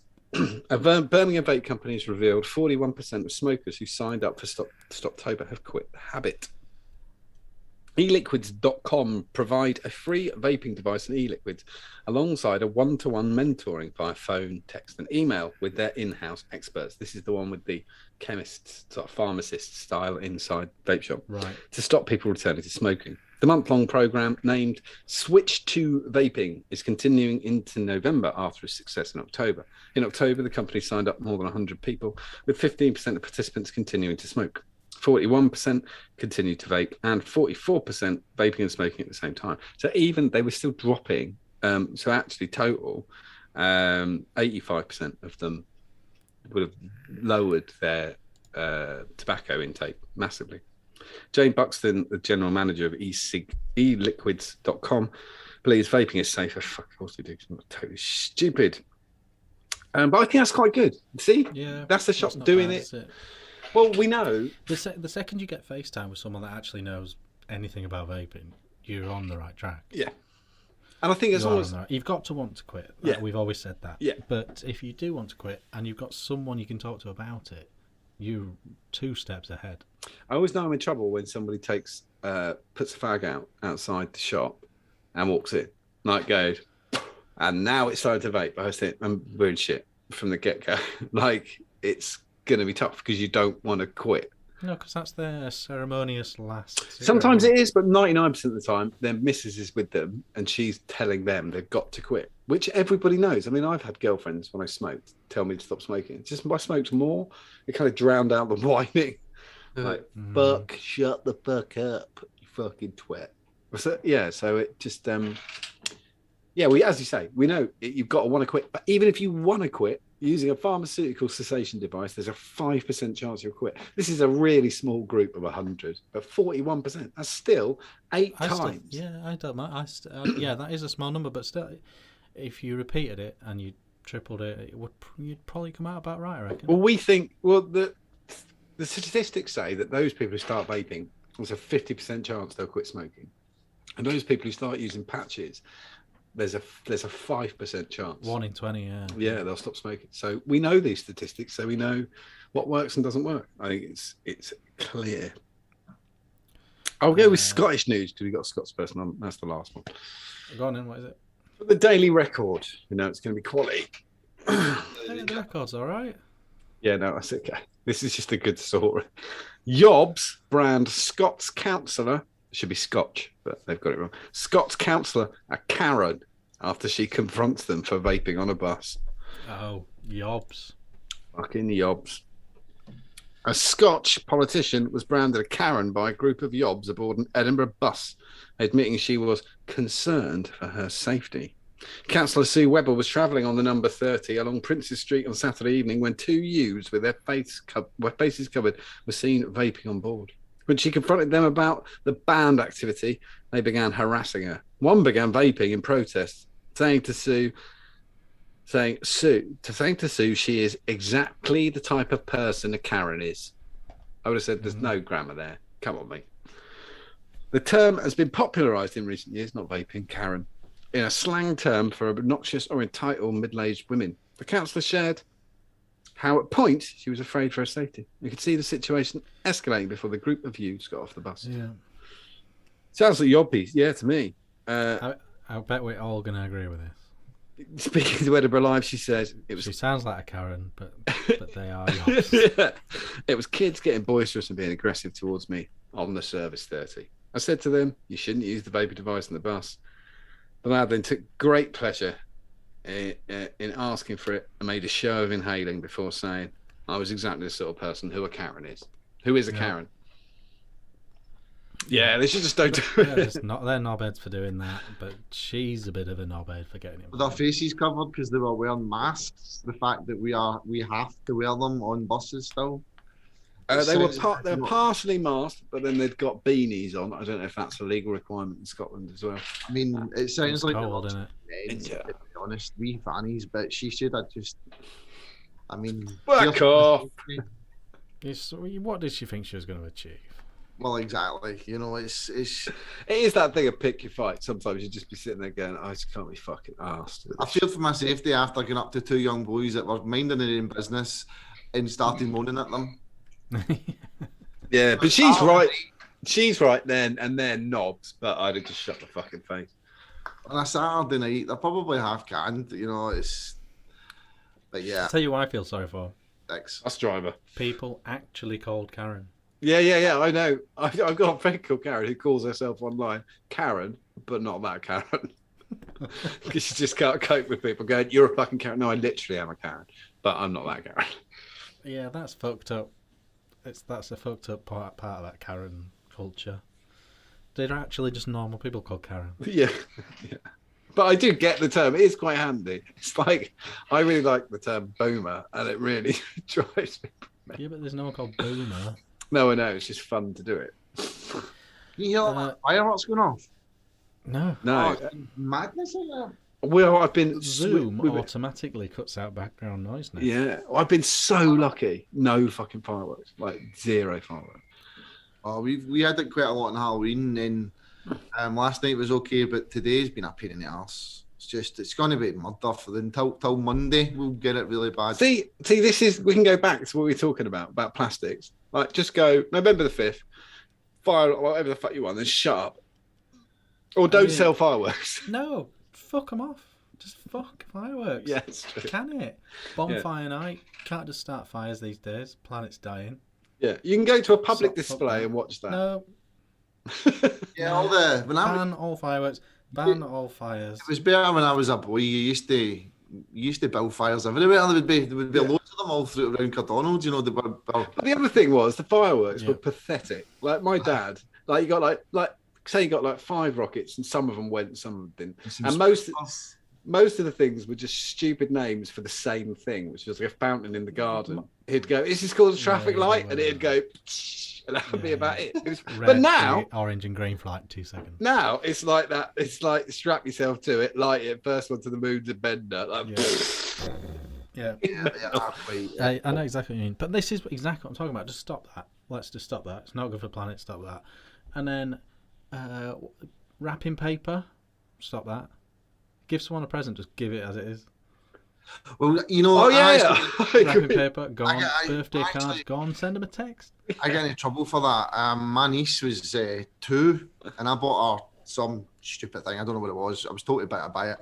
A Birmingham vape company has revealed 41% of smokers who signed up for Stoptober have quit the habit. eLiquids.com provide a free vaping device and eLiquids alongside a one-to-one mentoring via phone, text and email with their in-house experts. This is the one with the chemists, sort of pharmacist style inside vape shop, Right. to stop people returning to smoking. The month-long program named Switch to Vaping is continuing into November after a success in October. In October, the company signed up more than 100 people, with 15% of participants continuing to smoke. 41% continued to vape, and 44% vaping and smoking at the same time. So even they were still dropping. So actually, total, 85% of them would have lowered their tobacco intake massively. Jane Buxton, the general manager of eLiquids.com, believes vaping is safer. Fuck, of course they do. It's not totally stupid. But I think that's quite good. See, Yeah, that's the shop not doing bad, it. is it? Well, we know. The second you get FaceTime with someone that actually knows anything about vaping, you're on the right track. Yeah. And I think as long as You've got to want to quit. Yeah. We've always said that. Yeah. But if you do want to quit and you've got someone you can talk to about it, you're 2 steps ahead. I always know I'm in trouble when somebody puts a fag out outside the shop and walks in, like goes, and now it's time to vape. I think we're in shit from the get-go. Like, it's going to be tough because you don't want to quit. No, because that's their ceremonious last. Sometimes it is, but 99% of the time, their missus is with them and she's telling them they've got to quit, which everybody knows. I mean, I've had girlfriends when I smoked tell me to stop smoking. It's just I smoked more, it kind of drowned out the whining. Like, fuck, shut the fuck up, you fucking twat. So, yeah, so it just, yeah, as you say, we know you've got to want to quit. But even if you want to quit, using a pharmaceutical cessation device, there's a 5% chance you'll quit. This is a really small group of 100, but 41%, that's still 8 times. I don't mind. Yeah, that is a small number, but still, if you repeated it and you tripled it, you'd probably come out about right, I reckon. Well, the statistics say that those people who start vaping, there's a 50% chance they'll quit smoking. And those people who start using patches, there's a 5% chance. 1 in 20, yeah. Yeah, they'll stop smoking. So we know these statistics, so we know what works and doesn't work. I think it's clear. I'll go with Scottish news because we got a Scots person on. That's the last one. Go on then, what is it? The Daily Record. You know, it's going to be quality. The record's all right. Yeah, no, that's okay. This is just a good story. Yobs brand Scots councillor, should be Scotch, but they've got it wrong. Scots councillor a Karen after she confronts them for vaping on a bus. Oh, yobs. Fucking yobs. A Scotch politician was branded a Karen by a group of yobs aboard an Edinburgh bus, admitting she was concerned for her safety. Councillor Sue Webber was travelling on the number 30 along Princes Street on Saturday evening when 2 youths with their faces covered were seen vaping on board. When she confronted them about the banned activity, they began harassing her. One began vaping in protest, saying to Sue she is exactly the type of person a Karen is. I would have said there's no grammar there. Come on, mate. The term has been popularised in recent years, not vaping, Karen, in a slang term for obnoxious or entitled middle-aged women. The councillor shared how at points she was afraid for her safety. You could see the situation escalating before the group of youths got off the bus. Yeah. Sounds like your piece, yeah, to me. I bet we're all going to agree with this. Speaking to Edinburgh Live, she says She sounds like a Karen, but they are yours. Yeah. It was kids getting boisterous and being aggressive towards me on the service 30. I said to them, you shouldn't use the vapor device on the bus. The lad then took great pleasure in asking for it, I made a show of inhaling before saying I was exactly the sort of person who a Karen is. Who is a Karen? Yeah, they should just don't do it. They're knobheads for doing that, but she's a bit of a knobhead for getting it. With their faces covered because they were wearing masks. The fact that we have to wear them on buses still. They're partially masked, but then they've got beanies on. I don't know if that's a legal requirement in Scotland as well. I mean, it sounds It's like cold, isn't it? to be honest, we fannies, but she should have just. I mean, Back off. What did she think she was going to achieve? Well, exactly. You know, it is that thing of pick your fight. Sometimes you just be sitting there going, I just can't be fucking arsed. I feared for my safety after going up to two young boys that were minding their own business and started moaning at them. Yeah, but she's right. She's right then, and they're knobs. But I'd have just shut the fucking face. On a Saturday night, they're probably half canned. You know, it's. But yeah. I'll tell you what I feel sorry for. Thanks. Bus driver. People actually called Karen. Yeah. I know. I've got a friend called Karen who calls herself online Karen, but not that Karen. Because she just can't cope with people going, "You're a fucking Karen." No, I literally am a Karen, but I'm not that Karen. Yeah, that's fucked up. That's a fucked up part of that Karen culture. They're actually just normal people called Karen. Yeah. But I do get the term. It is quite handy. It's like, I really like the term boomer, and it really drives me. Yeah, but there's no one called boomer. No, I know. It's just fun to do it. You hear that fireworks going off? No. No. Oh, madness like that. Well, I've been... Zoom automatically cuts out background noise now. Yeah. I've been so lucky. No fucking fireworks. Like, zero fireworks. Oh, we had it quite a lot on Halloween, and last night was okay, but today's been a pain in the arse. It's going to be murder for them till Monday. We'll get it really bad. See, this is, we can go back to what we were talking about plastics. Like, just go November the 5th, fire whatever the fuck you want, then shut up. Or don't sell fireworks. No, fuck them off. Just fuck fireworks. Yeah, it's true. Can it? Bonfire night. Can't just start fires these days. Planet's dying. Yeah, you can go to a public display and watch that. No. Yeah, ban all fireworks. Ban all fires. It was better when I was a boy. You used to build fires everywhere. There would be loads of them all through around Cardonald. You know, But the other thing was the fireworks were pathetic. Like my dad, like you got like say you got like 5 rockets, and some of them went, some of them didn't, and most of the things were just stupid names for the same thing, which was like a fountain in the garden. He'd go, "Is this called a traffic light?" And it'd go, and that would be about it. Red, but now, orange and green for like 2 seconds. Now it's like that. It's like strap yourself to it, light it. First one to the moon's a bender. Like, yeah. I know exactly what you mean. But this is exactly what I'm talking about. Just stop that. Let's just stop that. It's not good for the planet. Stop that. And then wrapping paper. Stop that. Give someone a present. Just give it as it is. Well, you know. Wrapping paper gone. Birthday cards gone. Send them a text. I got into trouble for that. My niece was 2, and I bought her some stupid thing. I don't know what it was. I was told to buy it,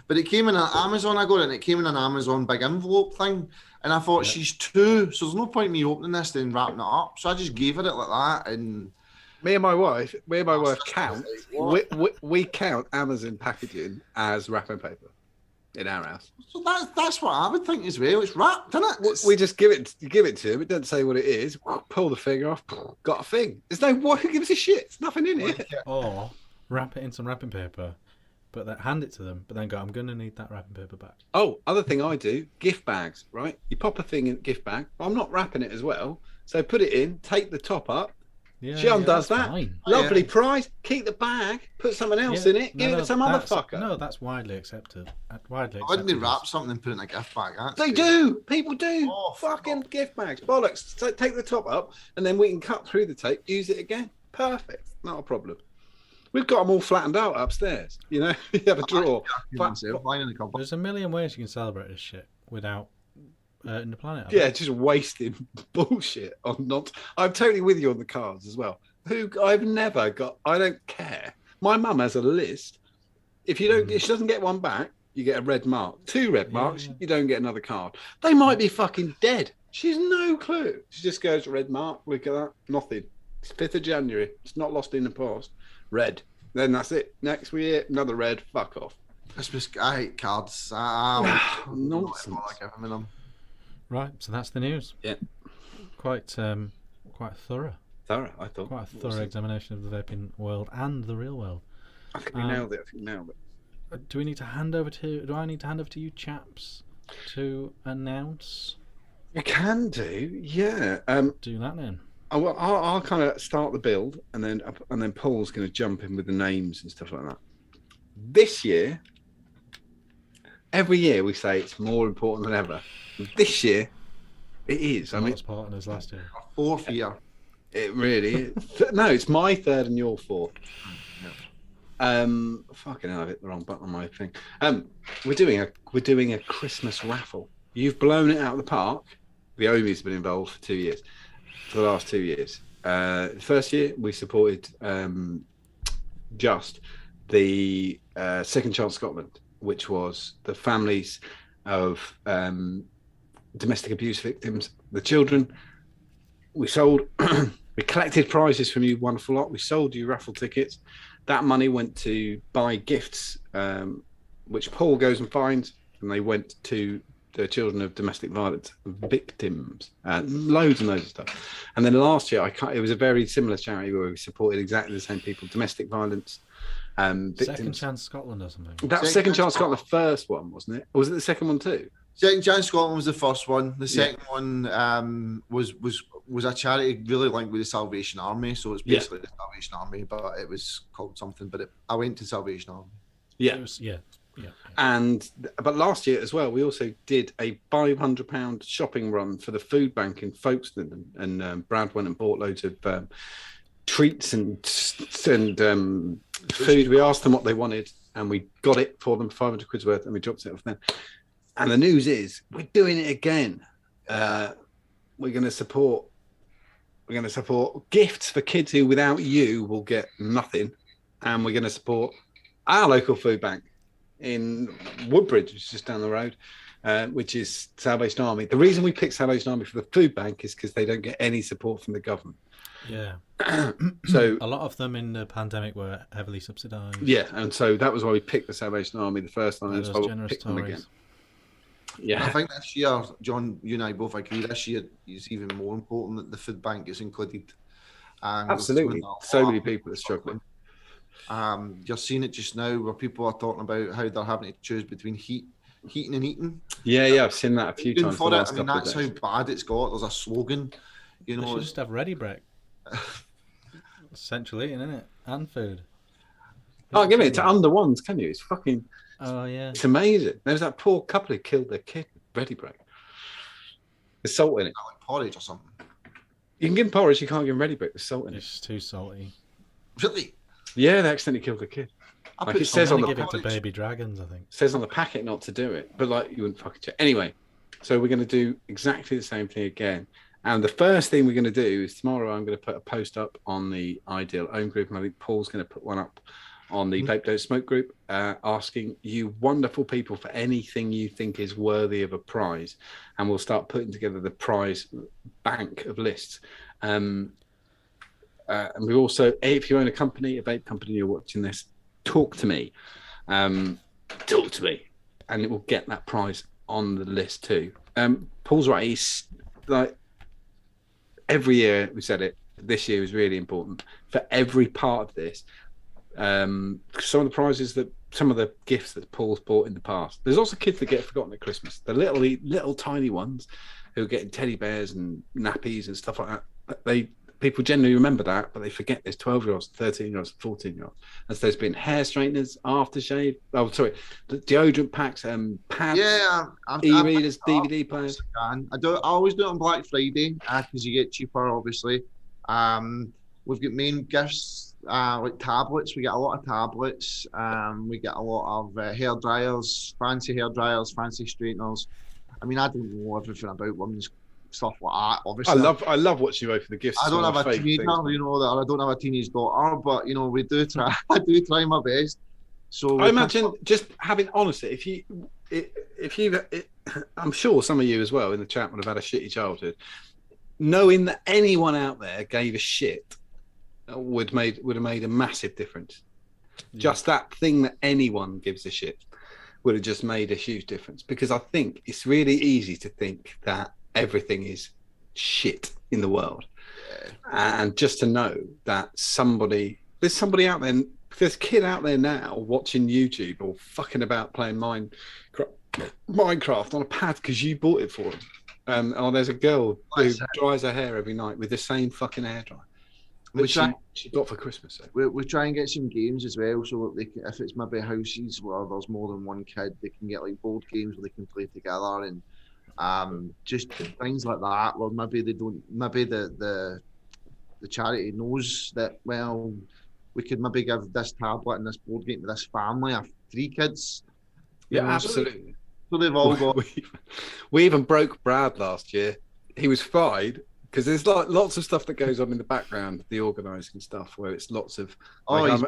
but it came in an Amazon. I got it, and it came in an Amazon big envelope thing. And I thought, she's 2, so there's no point in me opening this and wrapping it up. So I just gave her it like that, and. Me and my wife count. We count Amazon packaging as wrapping paper in our house. So that's what I would think as well. It's wrapped, isn't it? We just give it to him. It doesn't say what it is. Pull the finger off. Got a thing. There's no what. Who gives a shit? There's nothing in it. Or wrap it in some wrapping paper, but then hand it to them. But then go, I'm going to need that wrapping paper back. Oh, other thing I do: gift bags. Right? You pop a thing in a gift bag. I'm not wrapping it as well. So put it in. Take the top up. Yeah, she undoes that. Fine. Lovely prize. Keep the bag. Put something else in it. Give it to some other fucker. No, that's widely accepted. Why didn't they wrap something and put it in a gift bag? They do. People do. Fucking gift bags. Bollocks. So take the top up, and then we can cut through the tape. Use it again. Perfect. Not a problem. We've got them all flattened out upstairs. You know, you have a drawer. There's a million ways you can celebrate this shit without. In the planet. Yeah, just wasting bullshit on not. I'm totally with you on the cards as well. I've never got. I don't care. My mum has a list. If you don't, if she doesn't get one back, you get a red mark. 2 red marks, you don't get another card. They might be fucking dead. She's no clue. She just goes red mark. Look at that. Nothing. It's 5th of January. It's not lost in the past. Red. Then that's it. Next we hear another red. Fuck off. Christmas, I hate cards. I Nonsense. giving me them. Right, so that's the news. Yeah. Quite thorough. Thorough, I thought. Quite a thorough examination of the vaping world and the real world. I think we nailed it. Do I need to hand over to you chaps to announce? We can do, yeah. Do that then. I'll kind of start the build, and then Paul's going to jump in with the names and stuff like that. This year, every year we say it's more important than ever. This year, it is. I mean, it's part as last year. Fourth year. It really is. No, it's my third and your fourth. Fucking hell, I hit the wrong button on my thing. We're doing a Christmas raffle. You've blown it out of the park. The Omi's been involved for 2 years. For the last 2 years. The first year we supported just the Second Chance Scotland, which was the families of domestic abuse victims, the children. We sold, we collected prizes from you, wonderful lot. We sold you raffle tickets. That money went to buy gifts, which Paul goes and finds, and they went to the children of domestic violence victims, loads and loads of stuff. And then last year, it was a very similar charity where we supported exactly the same people, domestic violence victims. Second Chance Scotland or something. That was Second Chance Scotland, the first one, wasn't it? Or was it the second one too? Second Chance Scotland was the first one. The second one was a charity really linked with the Salvation Army. So it's basically the Salvation Army, but it was called something. But I went to Salvation Army. Yeah. Yeah. But last year as well, we also did a £500 shopping run for the food bank in Folkestone, and Brad went and bought loads of treats and food. We asked them what they wanted, and we got it for them, 500 quid's worth, and we dropped it off them. And the news is we're doing it again. We're going to support gifts for kids who, without you, will get nothing, and we're going to support our local food bank in Woodbridge, which is just down the road, which is Salvation Army. The reason we picked Salvation Army for the food bank is because they don't get any support from the government. Yeah. So a lot of them in the pandemic were heavily subsidised. Yeah, and so that was why we picked the Salvation Army the first time. Those generous Tories. Yeah, I think this year, John, you and I both agree, this year is even more important that the food bank is included. Absolutely. So many people are struggling. You're seeing it just now where people are talking about how they're having to choose between heating and eating. Yeah, I've seen that a few times. That's how bad it's got. There's a slogan. You know, they should just have ready break. Essentially, isn't it? And food. Oh, give it to under ones, can you? It's fucking. Oh yeah. It's amazing. There's that poor couple who killed their kid with ready break. There's salt in it. Like porridge or something. You can give them porridge. You can't give them ready break. There's salt in it. It's too salty. Really? Yeah, they accidentally killed the kid. Like it says on the give it to baby dragons, I think. It says on the packet not to do it, but like you wouldn't fucking check. Anyway, so we're going to do exactly the same thing again. And the first thing we're going to do is tomorrow I'm going to put a post up on the Ideal Ohm group, and I think Paul's going to put one up on the Vape Don't Smoke group, asking you wonderful people for anything you think is worthy of a prize, and we'll start putting together the prize bank of lists. And we also, if you own a company, a vape company, you're watching this, talk to me, and it will get that prize on the list too. Paul's right. He's like, every year we said it. This year is really important for every part of this. Some of the prizes some of the gifts that Paul's bought in the past. There's also kids that get forgotten at Christmas. The little tiny ones who are getting teddy bears and nappies and stuff like that. People generally remember that, but they forget there's 12-year-olds, 13-year-olds, 14-year-olds. And so there's been hair straighteners, aftershave. Oh, sorry, the deodorant packs, pads, e-readers, DVD players. I always do it on Black Friday because you get cheaper, obviously. We've got main gifts like tablets. We get a lot of tablets. We get a lot of hair dryers, fancy straighteners. I mean, I don't know everything about women's stuff like that. Obviously, I love watching you open the gifts. I don't have a teenager, I don't have a teenage daughter, but we do try. I do try my best. So I imagine just having honestly, I'm sure some of you as well in the chat would have had a shitty childhood. Knowing that anyone out there gave a shit would have made a massive difference. Yeah. Just that thing that anyone gives a shit. would have just made a huge difference, because I think it's really easy to think that everything is shit in the world. And just to know that there's somebody out there, there's a kid out there now watching YouTube or fucking about playing Minecraft on a pad because you bought it for them. Or there's a girl who dries her hair every night with the same fucking hairdryer, which she got for Christmas. So. We try and get some games as well, so that they can, if it's maybe houses where there's more than one kid, they can get like board games where they can play together, and just things like that. Where maybe they don't, maybe the charity knows that, well, we could maybe give this tablet and this board game to this family of 3 kids. Yeah, absolutely. So they've all got. We even broke Brad last year. He was fine because there's like lots of stuff that goes on in the background, the organising stuff, where it's lots of. Like,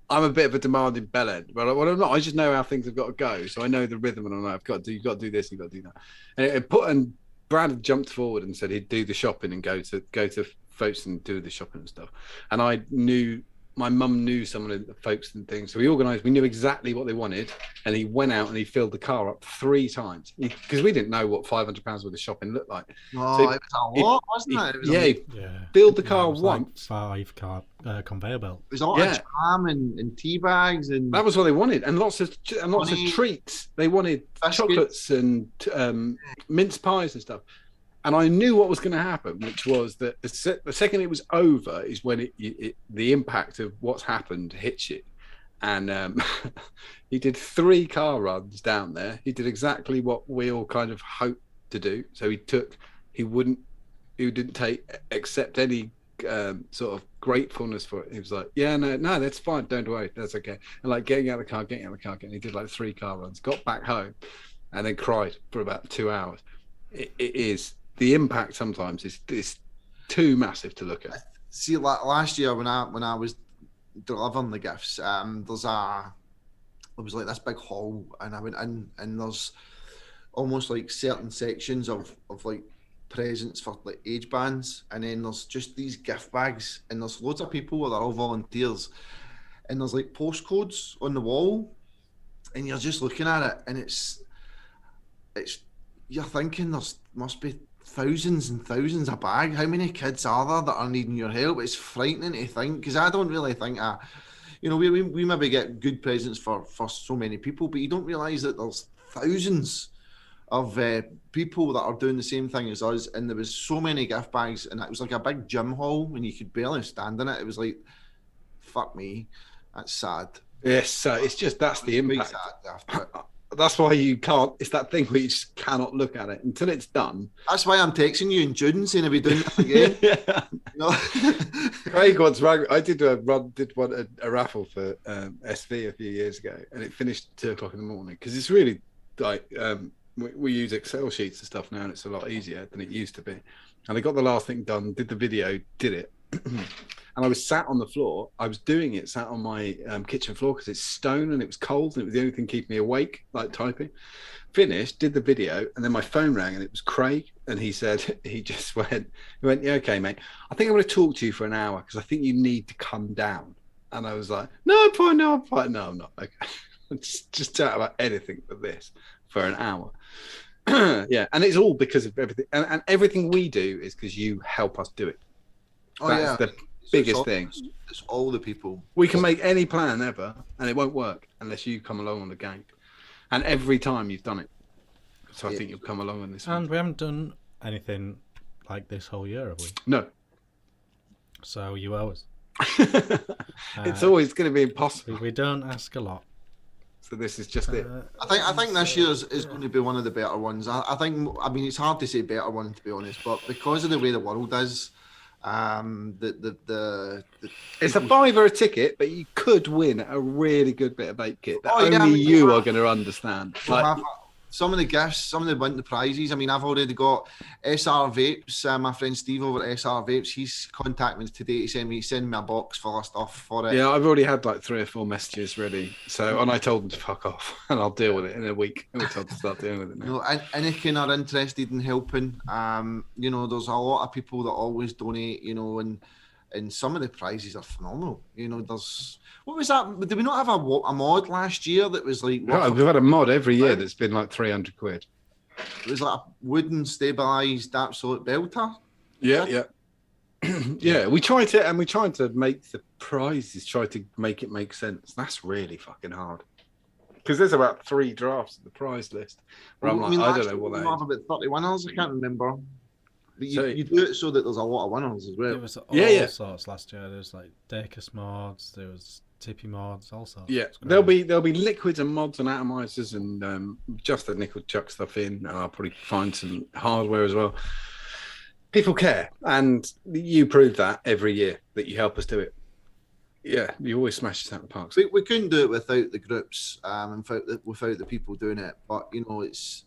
I'm a bit of a demanding bellend, but I'm not. I just know how things have got to go, so I know the rhythm, and I know I've got to do. You've got to do this, you've got to do that. And Brad had jumped forward and said he'd do the shopping and go to folks and do the shopping and stuff. And I knew. My mum knew some of the folks and things, so we organised. We knew exactly what they wanted, and he went out and he filled the car up 3 times because we didn't know what £500 worth of shopping looked like. Oh, so it was a lot, wasn't it? It was filled the car once. Like 5 car conveyor belt. It was a lot of jam and tea bags, and that was what they wanted, and lots of treats. They wanted chocolates and mince pies and stuff. And I knew what was going to happen, which was that the second it was over is when the impact of what's happened hits you. And he did 3 car runs down there. He did exactly what we all kind of hoped to do. So he didn't accept any sort of gratefulness for it. He was like, yeah, no, that's fine. Don't worry. That's okay. And like getting out of the car. He did like 3 car runs, got back home and then cried for about 2 hours. It is. The impact sometimes is too massive to look at. See, like last year when I was delivering the gifts, there was like this big hall, and I went in, and there's almost like certain sections of like presents for like age bands, and then there's just these gift bags, and there's loads of people that are all volunteers, and there's like postcodes on the wall, and you're just looking at it, and it's you're thinking there's must be thousands and thousands of bags. How many kids are there that are needing your help? It's frightening to think, because I don't really think we maybe get good presents for so many people, but you don't realise that there's thousands of people that are doing the same thing as us, and there was so many gift bags, and it was like a big gym hall and you could barely stand in it. It was like, fuck me, that's sad. Yes, so it's just that's the impact. That's why you can't. It's that thing where you just cannot look at it until it's done. That's why I'm texting you in June saying, "Are we doing that again?" Yeah. You know? Craig once rang. I did a raffle for SV a few years ago, and it finished at 2 o'clock in the morning because it's really like we use Excel sheets and stuff now, and it's a lot easier than it used to be. And I got the last thing done, did the video, did it. And I was sat on the floor. I was doing it sat on my kitchen floor because it's stone and it was cold and it was the only thing keeping me awake, like typing. Finished, did the video, and then my phone rang and it was Craig. And he said, he went, yeah, okay, mate. I think I'm going to talk to you for an hour because I think you need to come down. And I was like, no, I'm fine. No, I'm not. Okay. just chat about anything but this for an hour. Yeah, and it's all because of everything. And everything we do is because you help us do it. That's the biggest thing. It's all the people. We can make any plan ever, and it won't work unless you come along on the gang. And every time you've done it, so I think you'll come along on this one. And we haven't done anything like this whole year, have we? No. So you owe us. It's always going to be impossible. We don't ask a lot. So this is just it. I think this year is going to be one of the better ones. I mean, it's hard to say better one, to be honest, but because of the way the world is, it's a £5 a ticket, but you could win a really good bit of vape kit that only you are going to understand. Some of the gifts, some of the prizes. I mean, I've already got SR Vapes. My friend Steve over at SR Vapes, he's contacted me today to send me a box full of stuff for it. Yeah, I've already had like 3 or 4 messages ready. So, and I told them to fuck off, and I'll deal with it in a week. We're told to start dealing with it now. You know, and if you're not interested in helping, you know, there's a lot of people that always donate. You know, and and some of the prizes are phenomenal. You know, there's what was that? Did we not have a mod last year that was like? We've had a mod every year that's been like 300 quid. It was like a wooden stabilized absolute belter. Yeah. Yeah, we tried to make the prizes, try to make it make sense. That's really fucking hard. Because there's about 3 drafts of the prize list. Where I'm like, I don't know what that have is. about 30 winners, I can't remember. But you do it so that there's a lot of winners as well. There was all sorts last year. There was like Dacus mods, there was Tippy mods, all sorts. Yeah, there'll be liquids and mods and atomizers and just the nickel chuck stuff in. And I'll probably find some hardware as well. People care, and you prove that every year that you help us do it. Yeah, you always smash us out of the park. We couldn't do it without the groups and without the people doing it. But you know, it's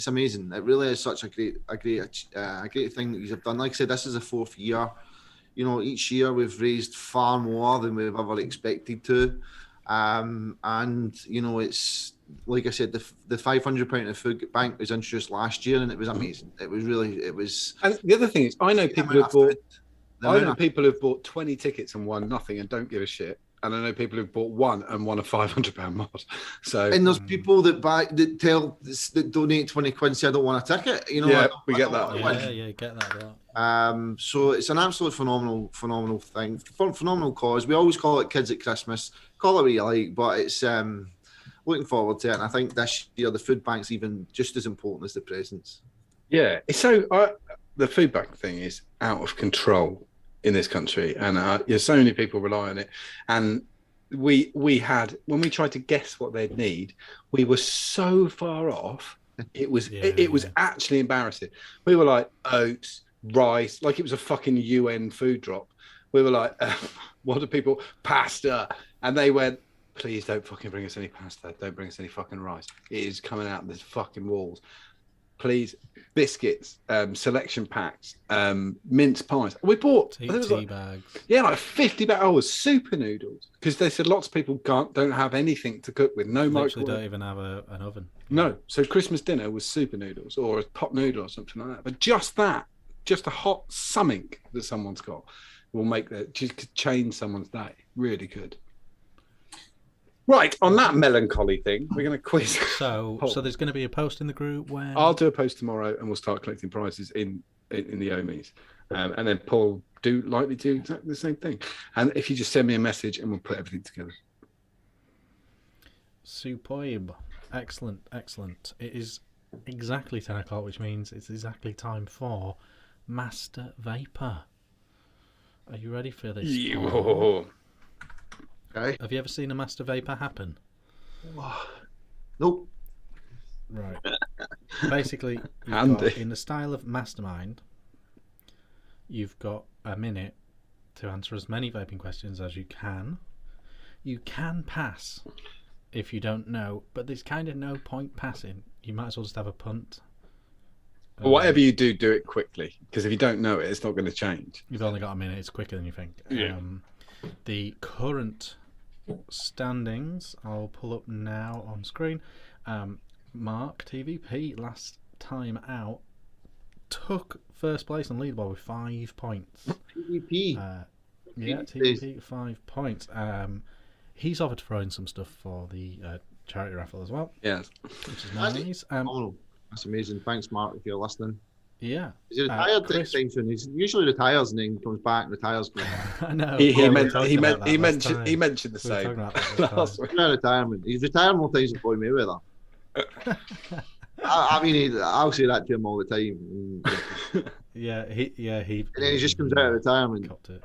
amazing. It really is such a great thing that you've done. Like I said, this is the 4th year. You know, each year we've raised far more than we've ever expected to, and you know, it's like I said, the £500 in the food bank was introduced last year, and it was amazing. It was. And the other thing is, I know people who've bought 20 tickets and won nothing and don't give a shit. And I know people who've bought one and won a £500 mod. So, and there's people that donate 20 quid and say I don't want a ticket. You know, yeah, we get that. Yeah, get that. So it's an absolute phenomenal thing, phenomenal cause. We always call it Kids at Christmas. Call it what you like, but it's looking forward to it. And I think this year the food bank's even just as important as the presents. Yeah, so the food bank thing is out of control in this country, and so many people rely on it. And we had, when we tried to guess what they'd need, we were so far off. It was actually embarrassing. We were like oats, rice, like it was a fucking UN food drop. We were like, what do people? Pasta, and they went, please don't fucking bring us any pasta. Don't bring us any fucking rice. It is coming out of the fucking walls. Please, biscuits, selection packs, mince pies. We bought tea bags. Yeah, like 50 bags. Oh, super noodles, because they said lots of people don't have anything to cook with. No microwave. Don't even have an oven. No, so Christmas dinner was super noodles or a pot noodle or something like that. But just a hot something that someone's got will make just change someone's day. Really good. Right, on that melancholy thing, we're going to quiz. So there's going to be a post in the group where I'll do a post tomorrow, and we'll start collecting prizes in the Ohmies, and then Paul likely do exactly the same thing. And if you just send me a message, and we'll put everything together. Superb, excellent. It is exactly 10 o'clock, which means it's exactly time for Master Vapor. Are you ready for this? Okay. Have you ever seen a Master Vapor happen? Nope. Right. Basically, in the style of Mastermind, you've got a minute to answer as many vaping questions as you can. You can pass if you don't know, but there's kind of no point passing. You might as well just have a punt. Whatever you do it quickly, because if you don't know it, it's not going to change. You've only got a minute. It's quicker than you think. Yeah. The current standings I'll pull up now on screen. Mark TVP last time out took first place on leaderboard with 5 points. TVP. TVP 5 points. He's offered to throw in some stuff for the charity raffle as well. Yes, which is nice. That's amazing. Thanks, Mark, if you're listening. Yeah. He's retired next time soon. He usually retires and then comes back and retires. I know. He mentioned the same last week. Retirement. He's retired more times than Floyd Mayweather. I mean, I'll say that to him all the time. Yeah, he. And then he just comes out of retirement. Copped it.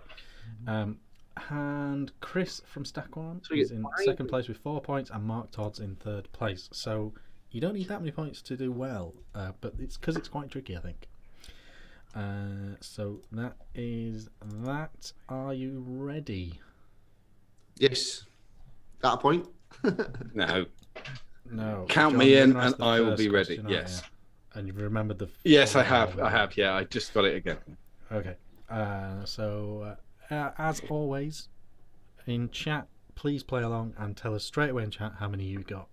And Chris from Stack One is in second place with 4 points, and Mark Todd's in third place. So you don't need that many points to do well, but it's because it's quite tricky, I think. So that is that. Are you ready? Yes. Got a point? No. Count John, me in, and I will be ready. Question, yes. And you've remembered the. Yes, I have. I have. Yeah, I just got it again. Okay. So as always, in chat, please play along and tell us straight away in chat how many you got.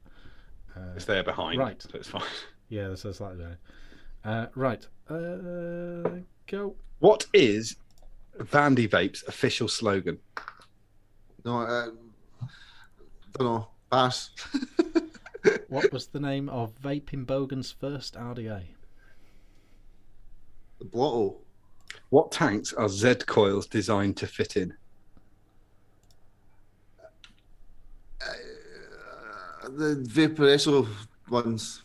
It's there behind. Right. So it's fine. Yeah, this is slightly better. Right. Go. What is Vandy Vape's official slogan? No, don't know. Pass. What was the name of Vaping Bogan's first RDA? The Blotto. What tanks are Z coils designed to fit in? The Vaporesso ones.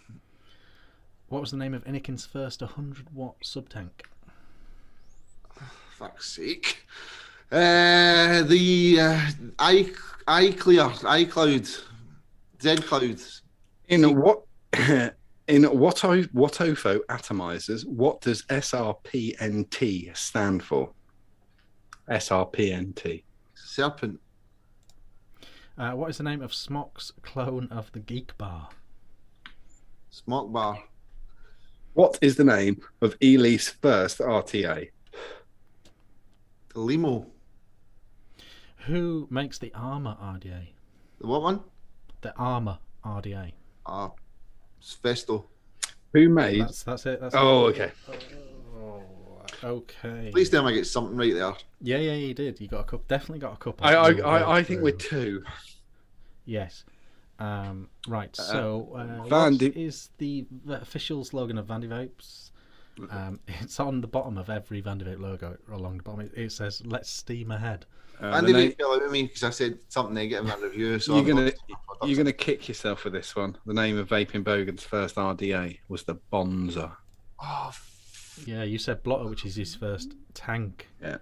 What was the name of Inikin's first 100-watt sub-tank? Fuck's sake. The iCloud. Z-Cloud. In what in Watofo atomizers, what does SRPNT stand for? SRPNT. Serpent. What is the name of Smok's clone of the Geek Bar? Smoke bar. What is the name of Ely's first RTA? The Limo. Who makes the Armour RDA? The what one? The Armour RDA. Festo. Who made? That's it. That's Oh, it. okay. Oh, okay. At least then I get something right there. Yeah, you did. You got a couple. Definitely got a couple. I think we're two. Yes. Right. So, Vandy- what is the official slogan of Vandy Vapes? It's on the bottom of every Vandy Vape logo along the bottom. It says, "Let's steam ahead." And they didn't feel out with me because I said something negative in that review. So you're gonna kick yourself with this one. The name of Vaping Bogan's first RDA was the Bonza. Oh, Yeah, you said Blotter, which is his first tank. Yeah.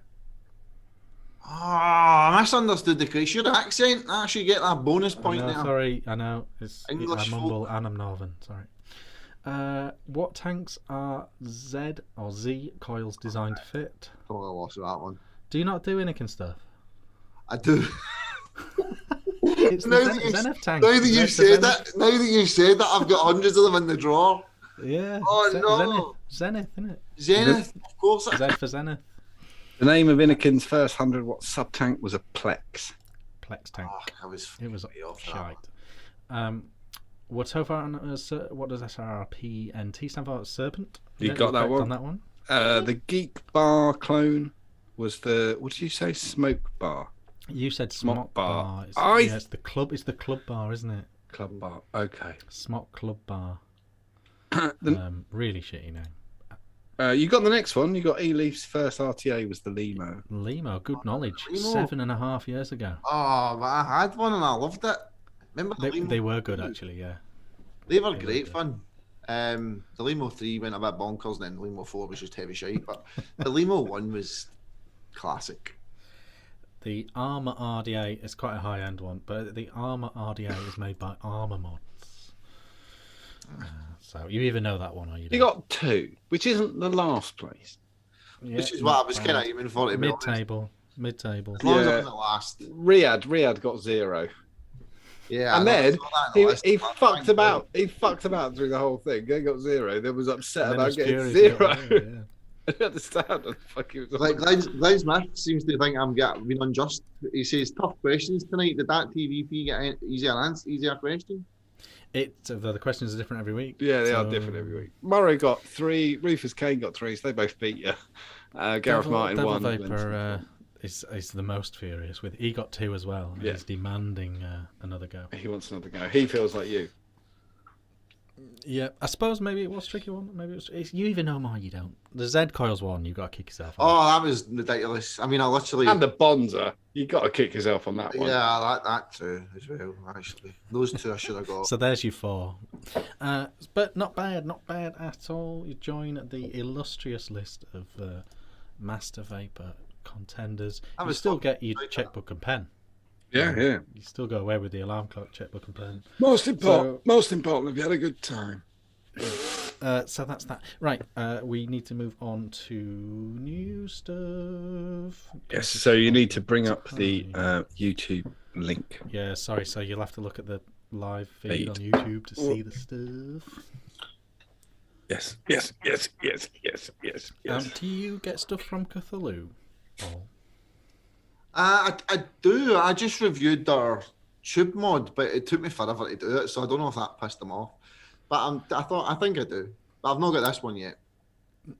I misunderstood the case. Your accent. I should get that bonus point there. Sorry, I know. I English mumble folk. and I'm Northern. Sorry. What tanks are Z or Z coils designed to fit? Totally lost with that one. Do you not do Inikin stuff? I do. It's Now the that you- Zenith tank. Now that you Zenith- said that, I've got hundreds of them in the drawer. Yeah. Oh, no. Zenith, isn't it? Zenith, of course. Z for Zenith. The name of Inikin's first 100-watt sub-tank was a Plex. Plex tank. I was It was way off that. shite. What does SRPNT stand for? Serpent? You Yeah, got that correct one? on that one? The Geek Bar clone was the, what did you say? Smoke Bar. You said Smock Smock bar. Bar. It's, I- yeah, it's the club bar, isn't it? Club Bar. Okay. Smock Club Bar. The- Really shitty name. you got the next one. You got Ely's first RTA was the Limo. Limo, good knowledge. Limo. 7.5 years ago. Oh, but I had one and I loved it. Remember the Limo? They were good, actually, yeah. They were They great were fun. The Limo 3 went a bit bonkers, and then the Limo 4 was just heavy shite. But the Limo 1 was classic. The Armour RDA is quite a high-end one, but the Armour RDA is made by Armour Mods. So you either know that one or you don't. You got two, which isn't the last place. Yeah, Which is what I was kind of aiming for. To be honest. Mid-table. As long as Yeah. I'm in the last. Riyadh got 0. Yeah. And I then saw that in the list. he That's fucked fine. about. He fucked about through the whole thing. Then got 0. Then was upset And then about was getting furious 0. about it, yeah. I don't understand what the fuck he was Like on. Glenn Smith seems to think I'm being unjust. He says tough questions tonight. Did that TVP get an easier question? The questions are different every week. Yeah, they are so- different every week. Murray got 3. Rufus Kane got 3. So they both beat you. Gareth Martin Devil won. Vapor is the most furious. He got 2 as well. And Yeah. He's demanding another go. He wants another go. He feels like you. Yeah, I suppose maybe it was a tricky one. Maybe you even know more. You don't. The Z coils one, you got to kick yourself. Oh, that was ridiculous. I mean, I literally. And the Bonza. You got to kick yourself on that one. Yeah, that too as well. Actually, those two I should have got. So there's your 4. But not bad at all. You join the illustrious list of Master Vapor contenders. I You was still fucking get your right checkbook and pen. Yeah, yeah. You still go away with the alarm clock, checkbook and pen. Most important, have you had a good time? So that's that. Right, we need to move on to new stuff. Yes, so you need to bring up the YouTube link. Yeah, sorry. So you'll have to look at the live feed Feed. on YouTube to see the stuff. Yes. Do you get stuff from Cthulhu, Paul? I do. I just reviewed their tube mod, but it took me forever to do it, so I don't know if that pissed them off. But I think I do. But I've not got this one yet.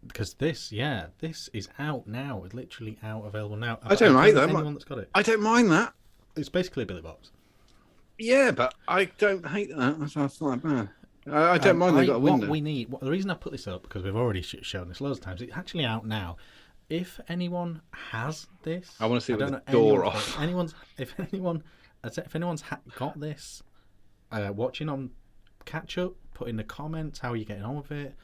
Because this is out now. It's literally out, available now. I don't hate that. Anyone that's got it. I don't mind that. It's basically a billet box. Yeah, but I don't hate that. That's not that bad. I don't mind they've got a window. What we need, the reason I put this up, because we've already shown this loads of times, it's actually out now. If anyone has this, I want to see with the door off. If anyone's got this, watching on catch up, put in the comments how are you getting on with it.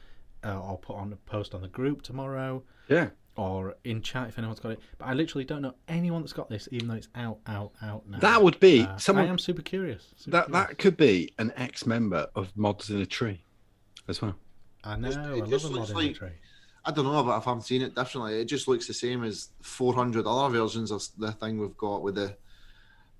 I'll put on a post on the group tomorrow. Yeah. Or in chat if anyone's got it. But I literally don't know anyone that's got this, even though it's out now. That would be someone. I am super curious. That could be an ex-member of Mods in a Tree, as well. I know. I love a mod in a tree. I don't know, but if I'm seeing it differently, it just looks the same as 400 other versions of the thing we've got with the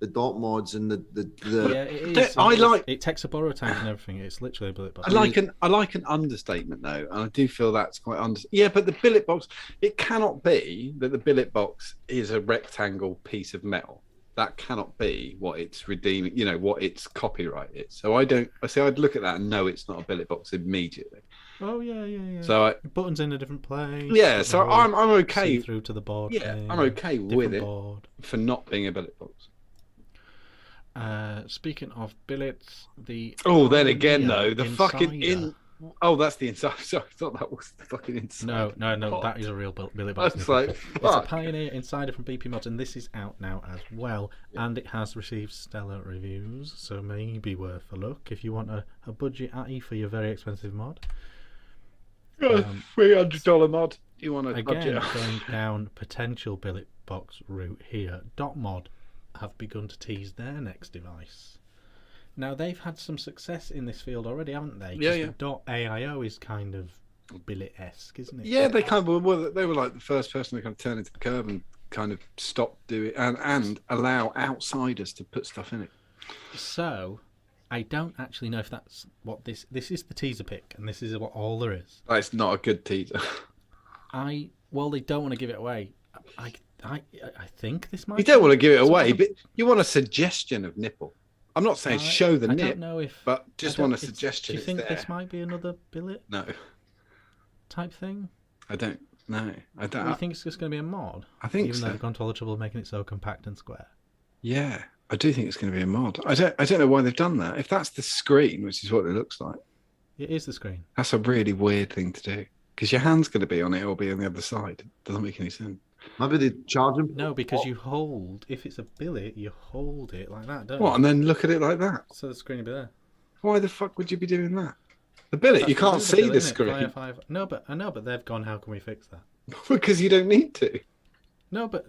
dot mods and the. Yeah, it is. It takes a borrow tank and everything. It's literally a billet box. I like an understatement though, and I do feel that's quite Yeah, but the billet box, it cannot be that the billet box is a rectangle piece of metal. That cannot be what it's redeeming. You know what its copyright is. So I'd look at that and know it's not a billet box immediately. Oh yeah. So buttons in a different place. Yeah, so I'm okay through to the board. Yeah, I'm okay with it for not being a billet box. Speaking of billets, then again though, the fucking that's the inside. Sorry, I thought that was the fucking inside. No, that is a real billet box. That's like, it's a Pioneer Insider from BP Mods, and this is out now as well. Yeah. And it has received stellar reviews, so maybe worth a look if you want a budget atty for your very expensive mod. $300 mod. You want a budget? Going down potential billet box route here. Mod have begun to tease their next device. Now they've had some success in this field already, haven't they? Yeah. The .aio is kind of billet-esque, isn't it? Yeah, they kind of were. They were like the first person to kind of turn into the curve and kind of stop doing and allow outsiders to put stuff in it. So I don't actually know if that's what this is. The teaser pic, and this is what all there is. That's not a good teaser. They don't want to give it away. I think this might. You don't want to give it away, but you want a suggestion of nipple. I'm not saying show the nip. I don't know if. But just want a suggestion. Do you think this might be another billet? No. Type thing. I don't know. I don't. You think it's just going to be a mod? I think even though they've gone to all the trouble of making it so compact and square. Yeah, I do think it's going to be a mod. I don't know why they've done that. If that's the screen, which is what it looks like. It is the screen. That's a really weird thing to do because your hand's going to be on it or be on the other side. It doesn't make any sense. Maybe they charge them. No, because you hold. If it's a billet, you hold it like that, don't you? What? And then look at it like that. So the screen will be there. Why the fuck would you be doing that? The billet, you can't see the screen. No, but I know, but they've gone. How can we fix that? Because you don't need to. No, but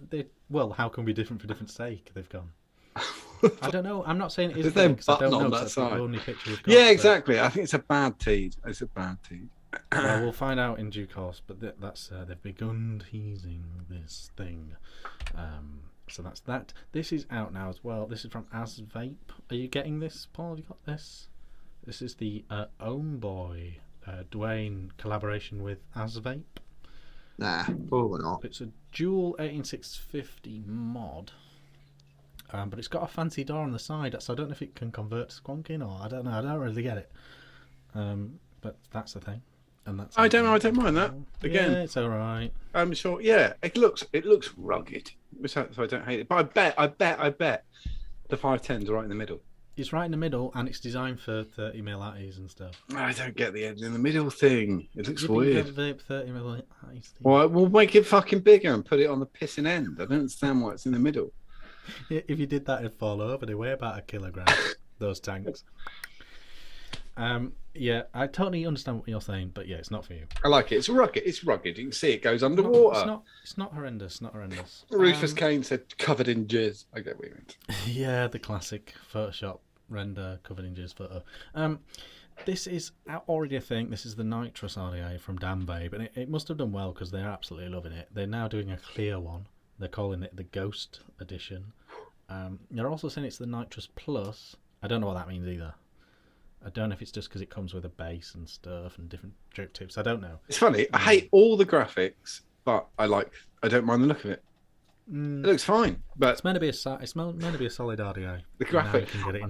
how can we be different for different sake? They've gone. I don't know. I'm not saying it is. Is there a button on that side? Yeah, exactly. I think it's a bad tease. It's a bad tease. Well, we'll find out in due course, but that's they've begun teasing this thing. So that's that. This is out now as well. This is from Vape. Are you getting this, Paul? Have you got this? This is the Ohm Dwayne collaboration with Vape. Nah, probably not. It's a dual 18650 mod. But it's got a fancy door on the side, so I don't know if it can convert to squonking or I don't know. I don't really get it. But that's the thing. And that's I don't know. I don't mind that. Again, yeah, it's all right. I'm sure. Yeah, it looks rugged, so I don't hate it. But I bet the 510's right in the middle. It's right in the middle, and it's designed for 30mm atties and stuff. I don't get the end in the middle thing. It looks weird. Vape 30mm atties. Well, we'll make it fucking bigger and put it on the pissing end. I don't understand why it's in the middle. If you did that, it'd fall over. They weigh about 1 kilogram. Those tanks. Yeah, I totally understand what you're saying, but yeah, it's not for you. I like it. It's rugged. It's rugged. You can see it goes underwater. It's not horrendous. Not horrendous. Rufus Kane said covered in jizz. I get what you mean. Yeah, the classic Photoshop render covered in jizz photo. This is already a thing. This is the nitrous RDA from Dan Babe, and it must have done well because they're absolutely loving it. They're now doing a clear one. They're calling it the Ghost Edition. They're also saying it's the Nitrous Plus. I don't know what that means either. I don't know if it's just because it comes with a base and stuff and different drip tips. I don't know. It's funny. I hate all the graphics, but I don't mind the look of it. It looks fine, but it's meant to be a solid RDA. The graphics, of it.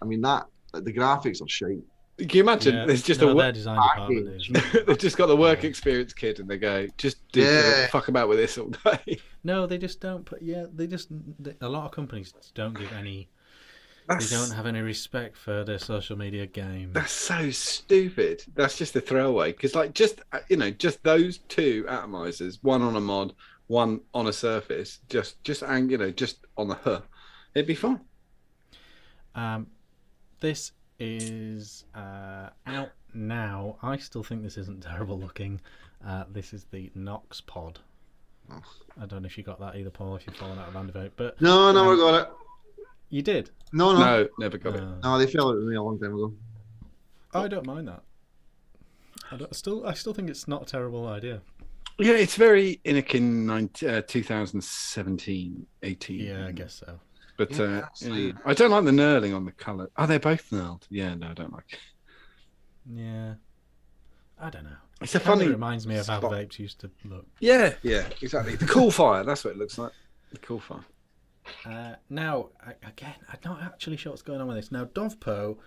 I mean the graphics are shite. Can you imagine? Yeah. There's just no, a their work, design department is. they've just got the work experience kid, and they go, just fuck about with this all day. No, they just don't put. Yeah, a lot of companies don't give any. They don't have any respect for their social media game. That's so stupid. That's just a throwaway. Because like just those two atomizers, one on a mod, one on a surface, just on the hook, it'd be fine. This is out now. I still think this isn't terrible looking. This is the Nox Pod. Oh. I don't know if you got that either, Paul. If you've fallen out of Vandervote, but No, never got it. You did? No, never got it. No, they fell out with me a long time ago. I don't mind that. I still think it's not a terrible idea. Yeah, it's very Inikin 2017, 18. Yeah, I guess so. But I don't like the knurling on the colour. Oh, they're both knurled. Yeah, no, I don't like it. Yeah. I don't know. It's a funny. It reminds me of how vapes used to look. Yeah, exactly. The cool fire, that's what it looks like. The cool fire. Now, again, I'm not actually sure what's going on with this. Now, Dovpo,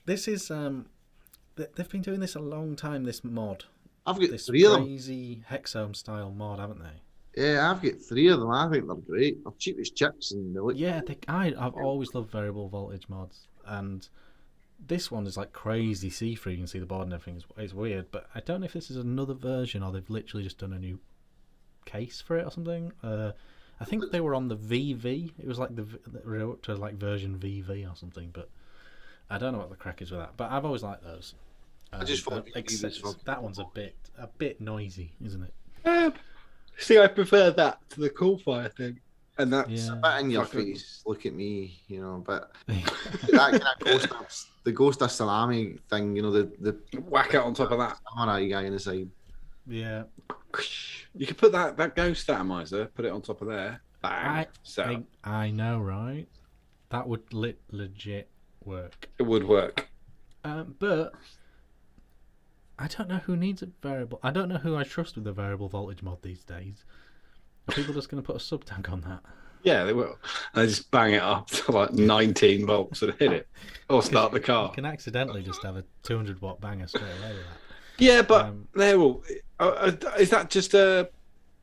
this is they've been doing this a long time. This mod, I've got this 3 of them. crazy Hexome style mod, haven't they? Yeah, I've got 3 of them. I think they're great. They're cheap as chips, and they look. Yeah, I've always loved variable voltage mods, and this one is like crazy see-through. You can see the board and everything. It's weird, but I don't know if this is another version or they've literally just done a new case for it or something. I think they were on the VV. It was like we're up to like version VV or something, but I don't know what the crack is with that. But I've always liked those. I just thought that one's a bit noisy, isn't it? See, I prefer that to the cool fire thing, and that's a bit in your face. Look at me, but that kind of ghost of salami thing, the whack it on top of that. Samurai guy in the side. Yeah. You could put that ghost atomizer, put it on top of there. Bang. I know, right? That would legit work. It would work. But I don't know who needs a variable. I don't know who I trust with a variable voltage mod these days. Are people just going to put a sub tank on that? Yeah, they will. They just bang it up to like 19 volts and hit it, or start the car. You can accidentally just have a 200-watt banger straight away with that. Yeah, but they're all. Is that just a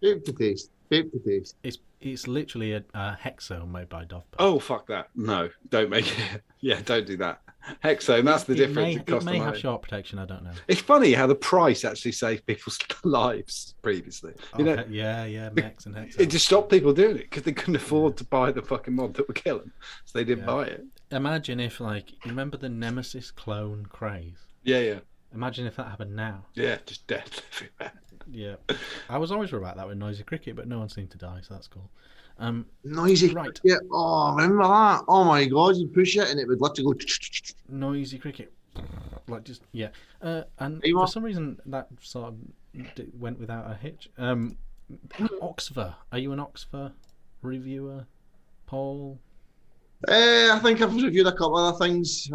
vape to taste? Vape to taste. It's literally a Hexome made by Dovpo. Oh fuck that! No, don't make it. Yeah, don't do that. Hexome. That's the difference. It may have short protection. I don't know. It's funny how the price actually saved people's lives previously. Yeah, Mex and Hexome. It just stopped people doing it because they couldn't afford to buy the fucking mod that would kill them, so they didn't buy it. Imagine if, you remember the Nemesis clone craze? Yeah. Imagine if that happened now. Yeah, just death everywhere. Yeah, I was always worried about that with Noisy Cricket, but no one seemed to die, so that's cool. Noisy Cricket. Oh, remember that? Oh my god, you push it and it would literally go. Noisy Cricket. And for some reason that sort of went without a hitch. Oxford. Are you an Oxford reviewer, Paul? I think I've reviewed a couple of other things.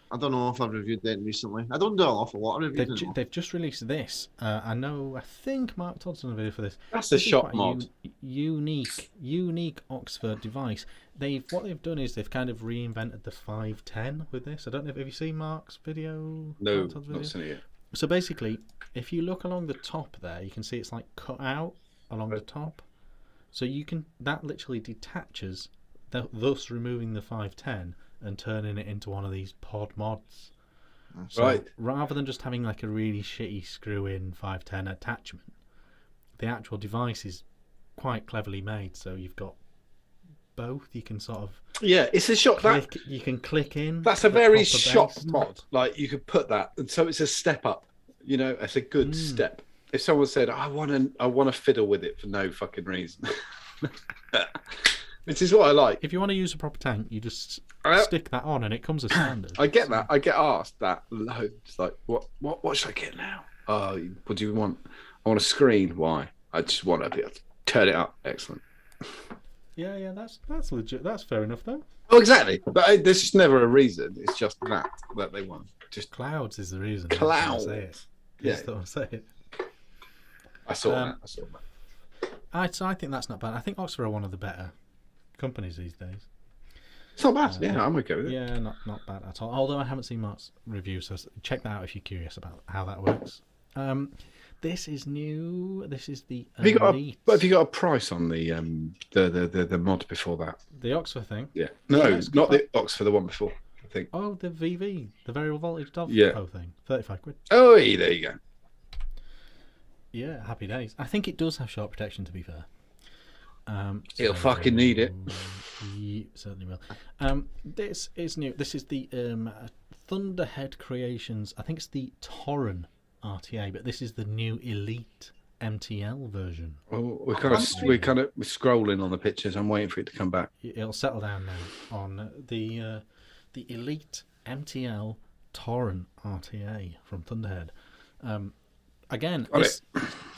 I don't know if I've reviewed that recently. I don't do an awful lot of reviews. They've just released this. I think Mark Todd's done a video for this. That's a shop mod. Unique Oxford device. What they've done is they've kind of reinvented the 510 with this. I don't know if have you seen Mark's video? No, not seen it yet. So basically, if you look along the top there, you can see it's like cut out along the top. So that literally detaches, thus removing the 510. And turning it into one of these pod mods. So rather than just having like a really shitty screw-in 510 attachment, the actual device is quite cleverly made. So you've got both. You can sort of it's a shop you can click in. That's a very shop mod. Like you could put that, and so it's a step up. It's a good step. If someone said, "I want to fiddle with it for no fucking reason." Which is what I like. If you want to use a proper tank, you just stick that on, and it comes as standard. I get that. I get asked that loads. Like, what should I get now? What do you want? I want a screen. Why? I just want to be able to turn it up. Excellent. Yeah. That's legit. That's fair enough, though. Oh, exactly. But there's just never a reason. It's just that they want. Just clouds is the reason. Clouds. Say it. I saw that. I think that's not bad. I think Oxford are one of the better companies these days. It's not bad. Yeah, I'm okay with it. Yeah, not bad at all. Although I haven't seen Mark's review, so check that out if you're curious about how that works. This is new. This is the Have you got Elite. have you got a price on the mod before that? The Oxford thing. Yeah. No, it's not got- the Oxford, the one before. I think. Oh, the VV, the variable voltage dove Yeah. thing, 35 quid. Oh, there you go. Yeah, happy days. I think it does have short protection, to be fair. It'll fucking need it. Yeah, certainly will. This is new. This is the Thunderhead Creations. I think it's the Torren RTA, but this is the new Elite MTL version. Oh, we're scrolling on the pictures. I'm waiting for it to come back. It'll settle down now on the Elite MTL Torren RTA from Thunderhead. Again, this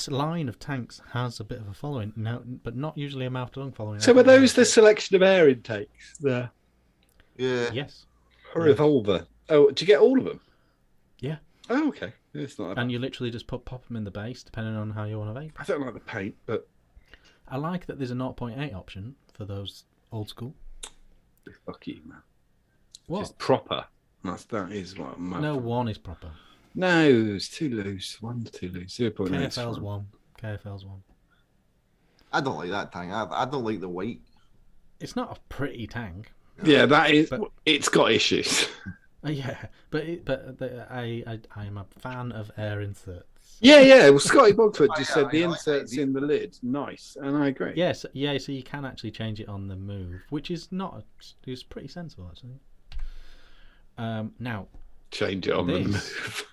line of tanks has a bit of a following now, but not usually a mouth-to-lung following. So, are those the selection of air intakes there? Yeah. Yes. A revolver. Oh, do you get all of them? Yeah. Oh, okay. It's not. And you literally just pop them in the base, depending on how you want to vape. I don't like the paint, but I like that there's a 0.8 option for those old school. fuck you, man. What? Just proper. That is what I'm No, one is proper. No, it's too loose. One's too loose. 0.8. KFL's one. KFL's one. I don't like that tank. I don't like the white. It's not a pretty tank. Yeah, that is. But- It's got issues. Yeah, but I am a fan of air inserts. Yeah. Well, Scotty Bogford just yeah, said the I like inserts that. in the lid, nice, and I agree. Yes, yeah. So you can actually change it on the move, which is not. It's pretty sensible actually. Now Change it on the This- move.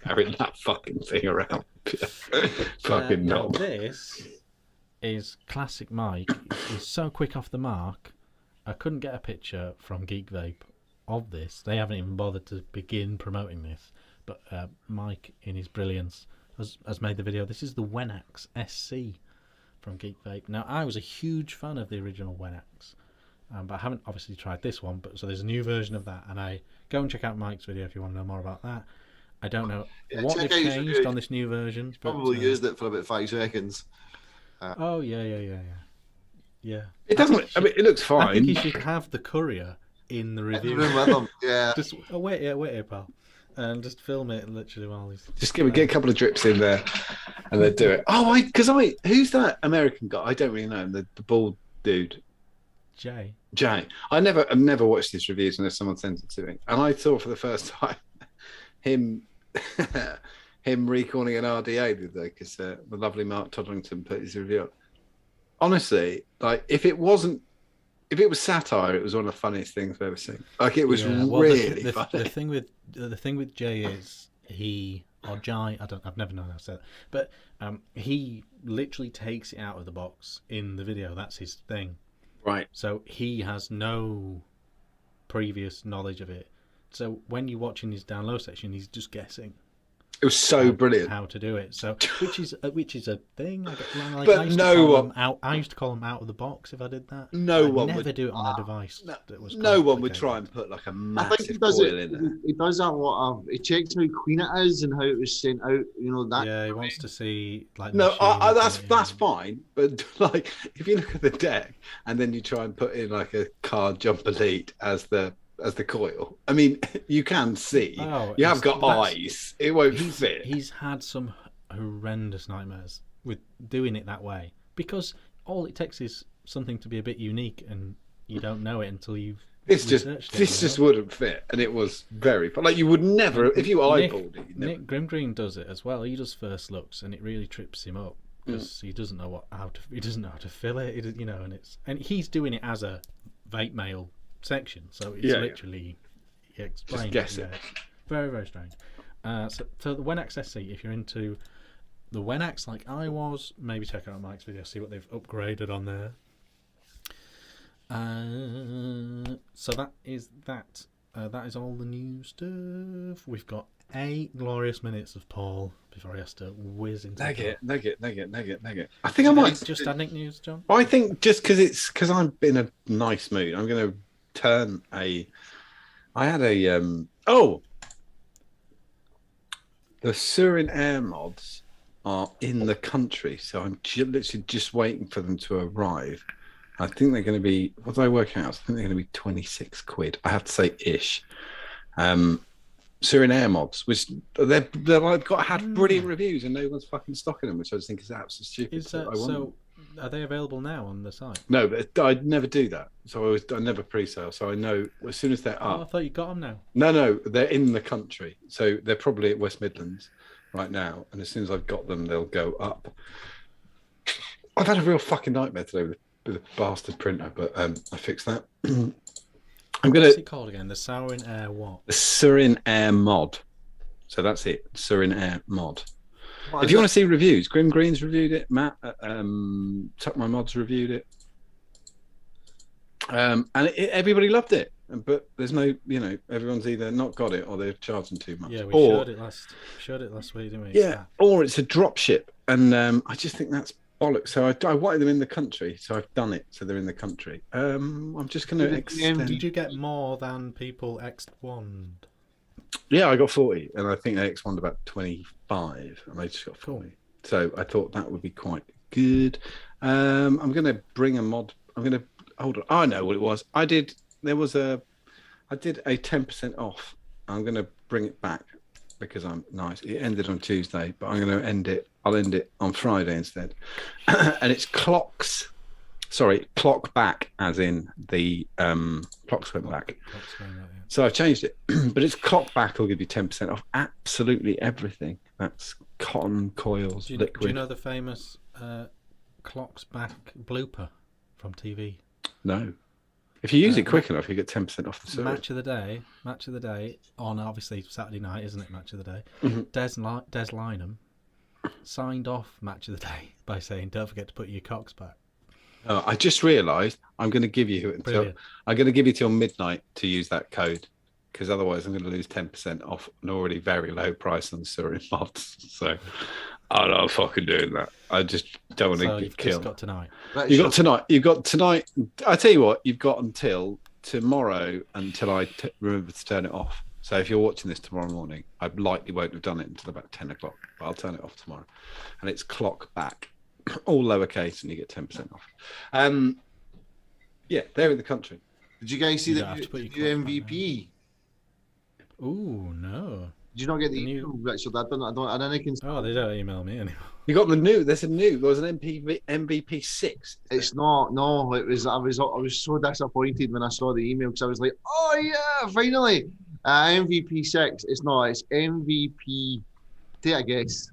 Carrying that fucking thing around. Fucking now knob. this is classic Mike. He's so quick off the mark. I couldn't get a picture from Geek Vape of this. They haven't even bothered to begin promoting this. But Mike, in his brilliance, has made the video. This is the Wenax SC from Geek Vape. Now, I was a huge fan of the original Wenax, but I haven't obviously tried this one. But so there's a new version of that, and I go and check out Mike's video if you want to know more about that. I don't know what check they've out his changed video. on this new version. But, Probably used it for about 5 seconds. Oh yeah. It doesn't. I mean, it looks I think he fine. should have the courier in the In the review. room with them. Yeah. Just wait here, pal, and just film it literally while he's. Just get a couple of drips in there, and they do it. Oh, who's that American guy? I don't really know him. The bald dude. Jay. I've never watched his reviews unless someone sends it to me, and I saw for the first time him recalling an RDA the other day because the lovely Mark Todrington put his review up. Honestly, like if it was satire, it was one of the funniest things I've ever seen. Like it was really funny. The thing with Jay is Jai. I've never known how to say that, but he literally takes it out of the box in the video. That's his thing. Right. So he has no previous knowledge of it. So when you're watching his down low section, he's just guessing. It was so brilliant. How to do it. So which is a thing. But I used no to call one- them out. I used to call them out of the box if I did that. No I'd one never would do it on a device. That was No one would complicated. try and put like a I think massive he does coil it. in there. He does that a lot of. He checks how clean it is and how it was sent out. You know that. Yeah, he wants to see like. No, machine that's fine. But like, if you look at the deck and then you try and put in like a card jump elite as the coil, I mean, you can see. Oh, You have got that's- eyes. It won't fit. He's had some horrendous nightmares with doing it that way because all it takes is something to be a bit unique, and you don't know it until you've. This researched it, just you know? wouldn't fit, and it was very fun. Like you would never, if you eyeballed it, you'd never. Nick Grimgreen does it as well. He does first looks, and it really trips him up because he doesn't know how to fill it. And he's doing it as a vape mail section, so it's literally he explains. guess it. It's very very strange. So the Wenax SC, if you're into the Wenax like I was, maybe check out Mike's video, see what they've upgraded on there. So that is that. That is all the new stuff. We've got 8 glorious minutes of Paul before he has to whiz into. Nugget. I think I might Just adding news, John. I think just because I'm in a nice mood, I'm going to turn I had a the Surin Air mods are in the country, so I'm literally just waiting for them to arrive, I think they're going to be. What did I work out? I think they're going to be 26 quid. I have to say ish. Syrian Air mods, which they're like had brilliant reviews and no one's fucking stocking them, which I just think is absolutely stupid. Is that so? Are they available now on the site? No, but I'd never do that. So I never pre-sale. So I know as soon as they're up. I thought you got them now. No, they're in the country. So they're probably at West Midlands right now. And as soon as I've got them, they'll go up. I've had a real fucking nightmare today with a bastard printer, but I fixed that. What's it called again? The Syrian Air what? The Syrian Air mod. So that's it. Syrian Air mod. If you want to see reviews, Grim Green's reviewed it. Matt, Tuck My Mods reviewed it. And everybody loved it. But there's no, everyone's either not got it or they're charging too much. Yeah, we showed it last week, didn't we? Yeah, or it's a drop ship. And I just think that's bollocks. So I wanted them in the country, so I've done it. So they're in the country. I'm just going to extend. Did you get more than people X1? Yeah, I got 40, and I think they X1'd about 25, and I just got 40. Cool. So I thought that would be quite good. I'm going to bring a mod. I'm going to hold on. I know what it was. I did a 10% off. I'm going to bring it back because I'm nice. It ended on Tuesday, but I'm going to end it. I'll end it on Friday instead. And it's clock back, as in the clocks went back. So I've changed it, but it's clock back. I'll give you 10% off absolutely everything. That's cotton coils, liquid. Do you know the famous clocks back blooper from TV? No. If you use it quick enough, you get 10% off the service. Match of the day on obviously Saturday night, isn't it? Match of the day. Mm-hmm. Des Lynam signed off match of the day by saying, "Don't forget to put your cocks back." I just realised I'm going to give you till midnight to use that code, because otherwise I'm going to lose 10% off an already very low price on Syrian mods. So I'm not fucking doing that. I just don't want to get killed. Just got tonight. You've got tonight. I tell you what, you've got until tomorrow until I remember to turn it off. So if you're watching this tomorrow morning, I likely won't have done it until about 10 o'clock. But I'll turn it off tomorrow, and it's clock back. All lowercase, and you get 10% off. Yeah, they're in the country. Did you guys see the new MVP? Ooh, no. Did you not get the email, Richard? I don't. Oh, they don't email me anymore. You got the new. There was an MVP 6. It's not. No, it was. I was so disappointed when I saw the email, because I was like, oh yeah, finally, MVP 6. It's not. It's MVP. Take a guess.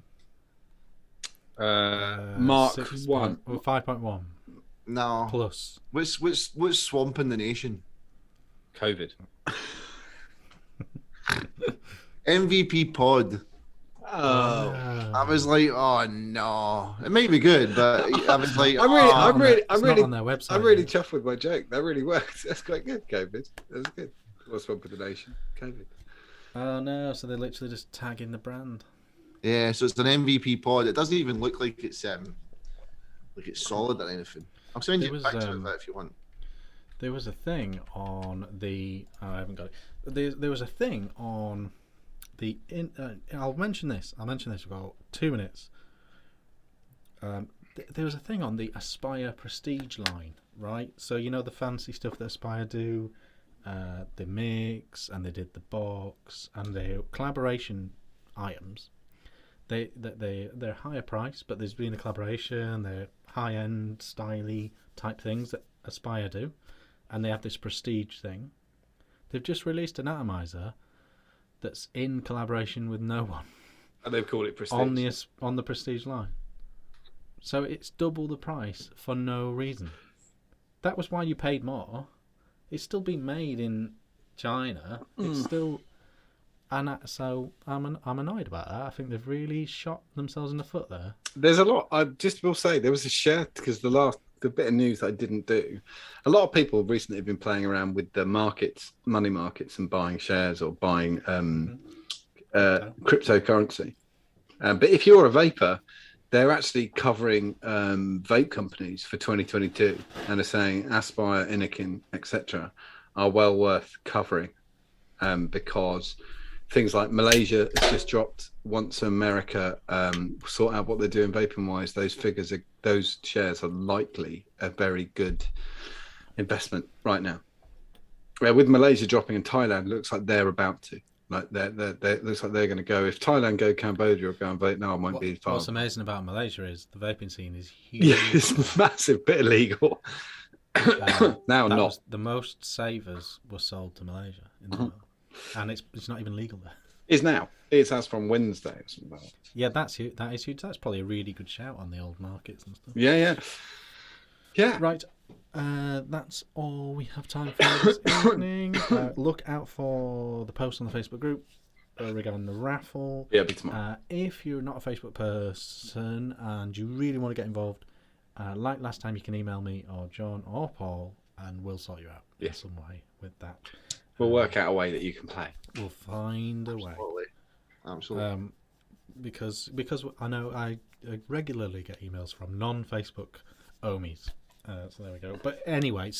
Mark 1 or 5.1. No. Plus. What's swamping the nation? COVID. MVP pod. Oh. I was like, oh no. It may be good, but I was like, I'm really on their website. I'm really chuffed with my joke. That really worked. That's quite good. COVID. That was good. What's wrong with the nation? COVID. Oh no! So they're literally just tagging the brand. Yeah, so it's an MVP pod. It doesn't even look like it's solid or anything. I'll send you a picture of that if you want. There was a thing on the. I haven't got it. There was a thing on the. I'll mention this. We've got 2 minutes. There was a thing on the Aspire Prestige line, right? So you know the fancy stuff that Aspire do, the mix, and they did the box, and their collaboration items. They're higher price, but there's been a collaboration. They're high end, styly type things that Aspire do, and they have this prestige thing. They've just released an atomizer that's in collaboration with no one, and they've called it prestige on the prestige line. So it's double the price for no reason. That was why you paid more. It's still being made in China. It's still. And so I'm annoyed about that. I think they've really shot themselves in the foot there. There's a lot. I just will say there was a share, because the bit of news I didn't do. A lot of people recently have been playing around with the markets, money markets, and buying shares or buying cryptocurrency. But if you're a vapor, they're actually covering vape companies for 2022, and are saying Aspire, Inikin, etc. are well worth covering, because things like Malaysia has just dropped. Once America sort out what they're doing vaping wise, those shares are likely a very good investment right now. With Malaysia dropping and Thailand, looks like they're about to. Like they looks like they're going to go. If Thailand go, Cambodia will go and vote. No, I won't be far. What's amazing about Malaysia is the vaping scene is huge. Yeah, it's massive, bit illegal. Now not. The most savers were sold to Malaysia in the world, and it's not even legal there. Is now. It's as from Wednesday or something. Yeah, that is huge. That's probably a really good shout on the old markets and stuff. Yeah. Right. That's all we have time for this evening. Look out for the post on the Facebook group regarding the raffle. Yeah, be tomorrow. If you're not a Facebook person and you really want to get involved, like last time, you can email me or John or Paul, and we'll sort you out in some way with that. We'll work out a way that you can play. We'll find a way. Absolutely. Because I know I regularly get emails from non-Facebook Ohmies. So there we go. But anyway,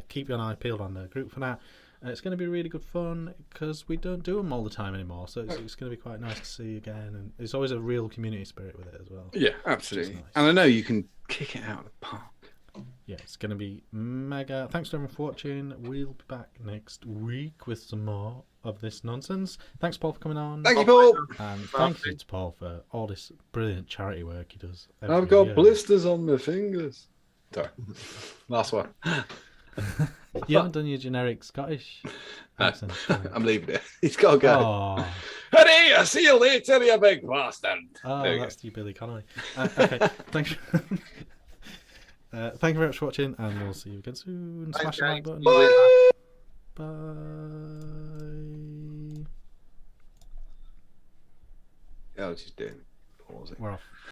keep your eye peeled on the group for now. It's going to be really good fun because we don't do them all the time anymore. So it's going to be quite nice to see you again. And it's always a real community spirit with it as well. Yeah, absolutely. Nice. And I know you can kick it out of the park. Yeah, it's going to be mega. Thanks to everyone for watching. We'll be back next week with some more of this nonsense. Thanks, Paul, for coming on. Thank you, Paul. And thank you to Paul for all this brilliant charity work he does. I've got blisters on my fingers. Sorry. Last one. You haven't done your generic Scottish accent. I'm leaving it. He's got to go. Oh, Honey, I'll see you later, you big bastard. That's you, Billy Connolly. Okay, thanks. Thank you very much for watching, and we'll see you again soon. Smash the like button. Bye. Bye. I was just doing pausing. We're off.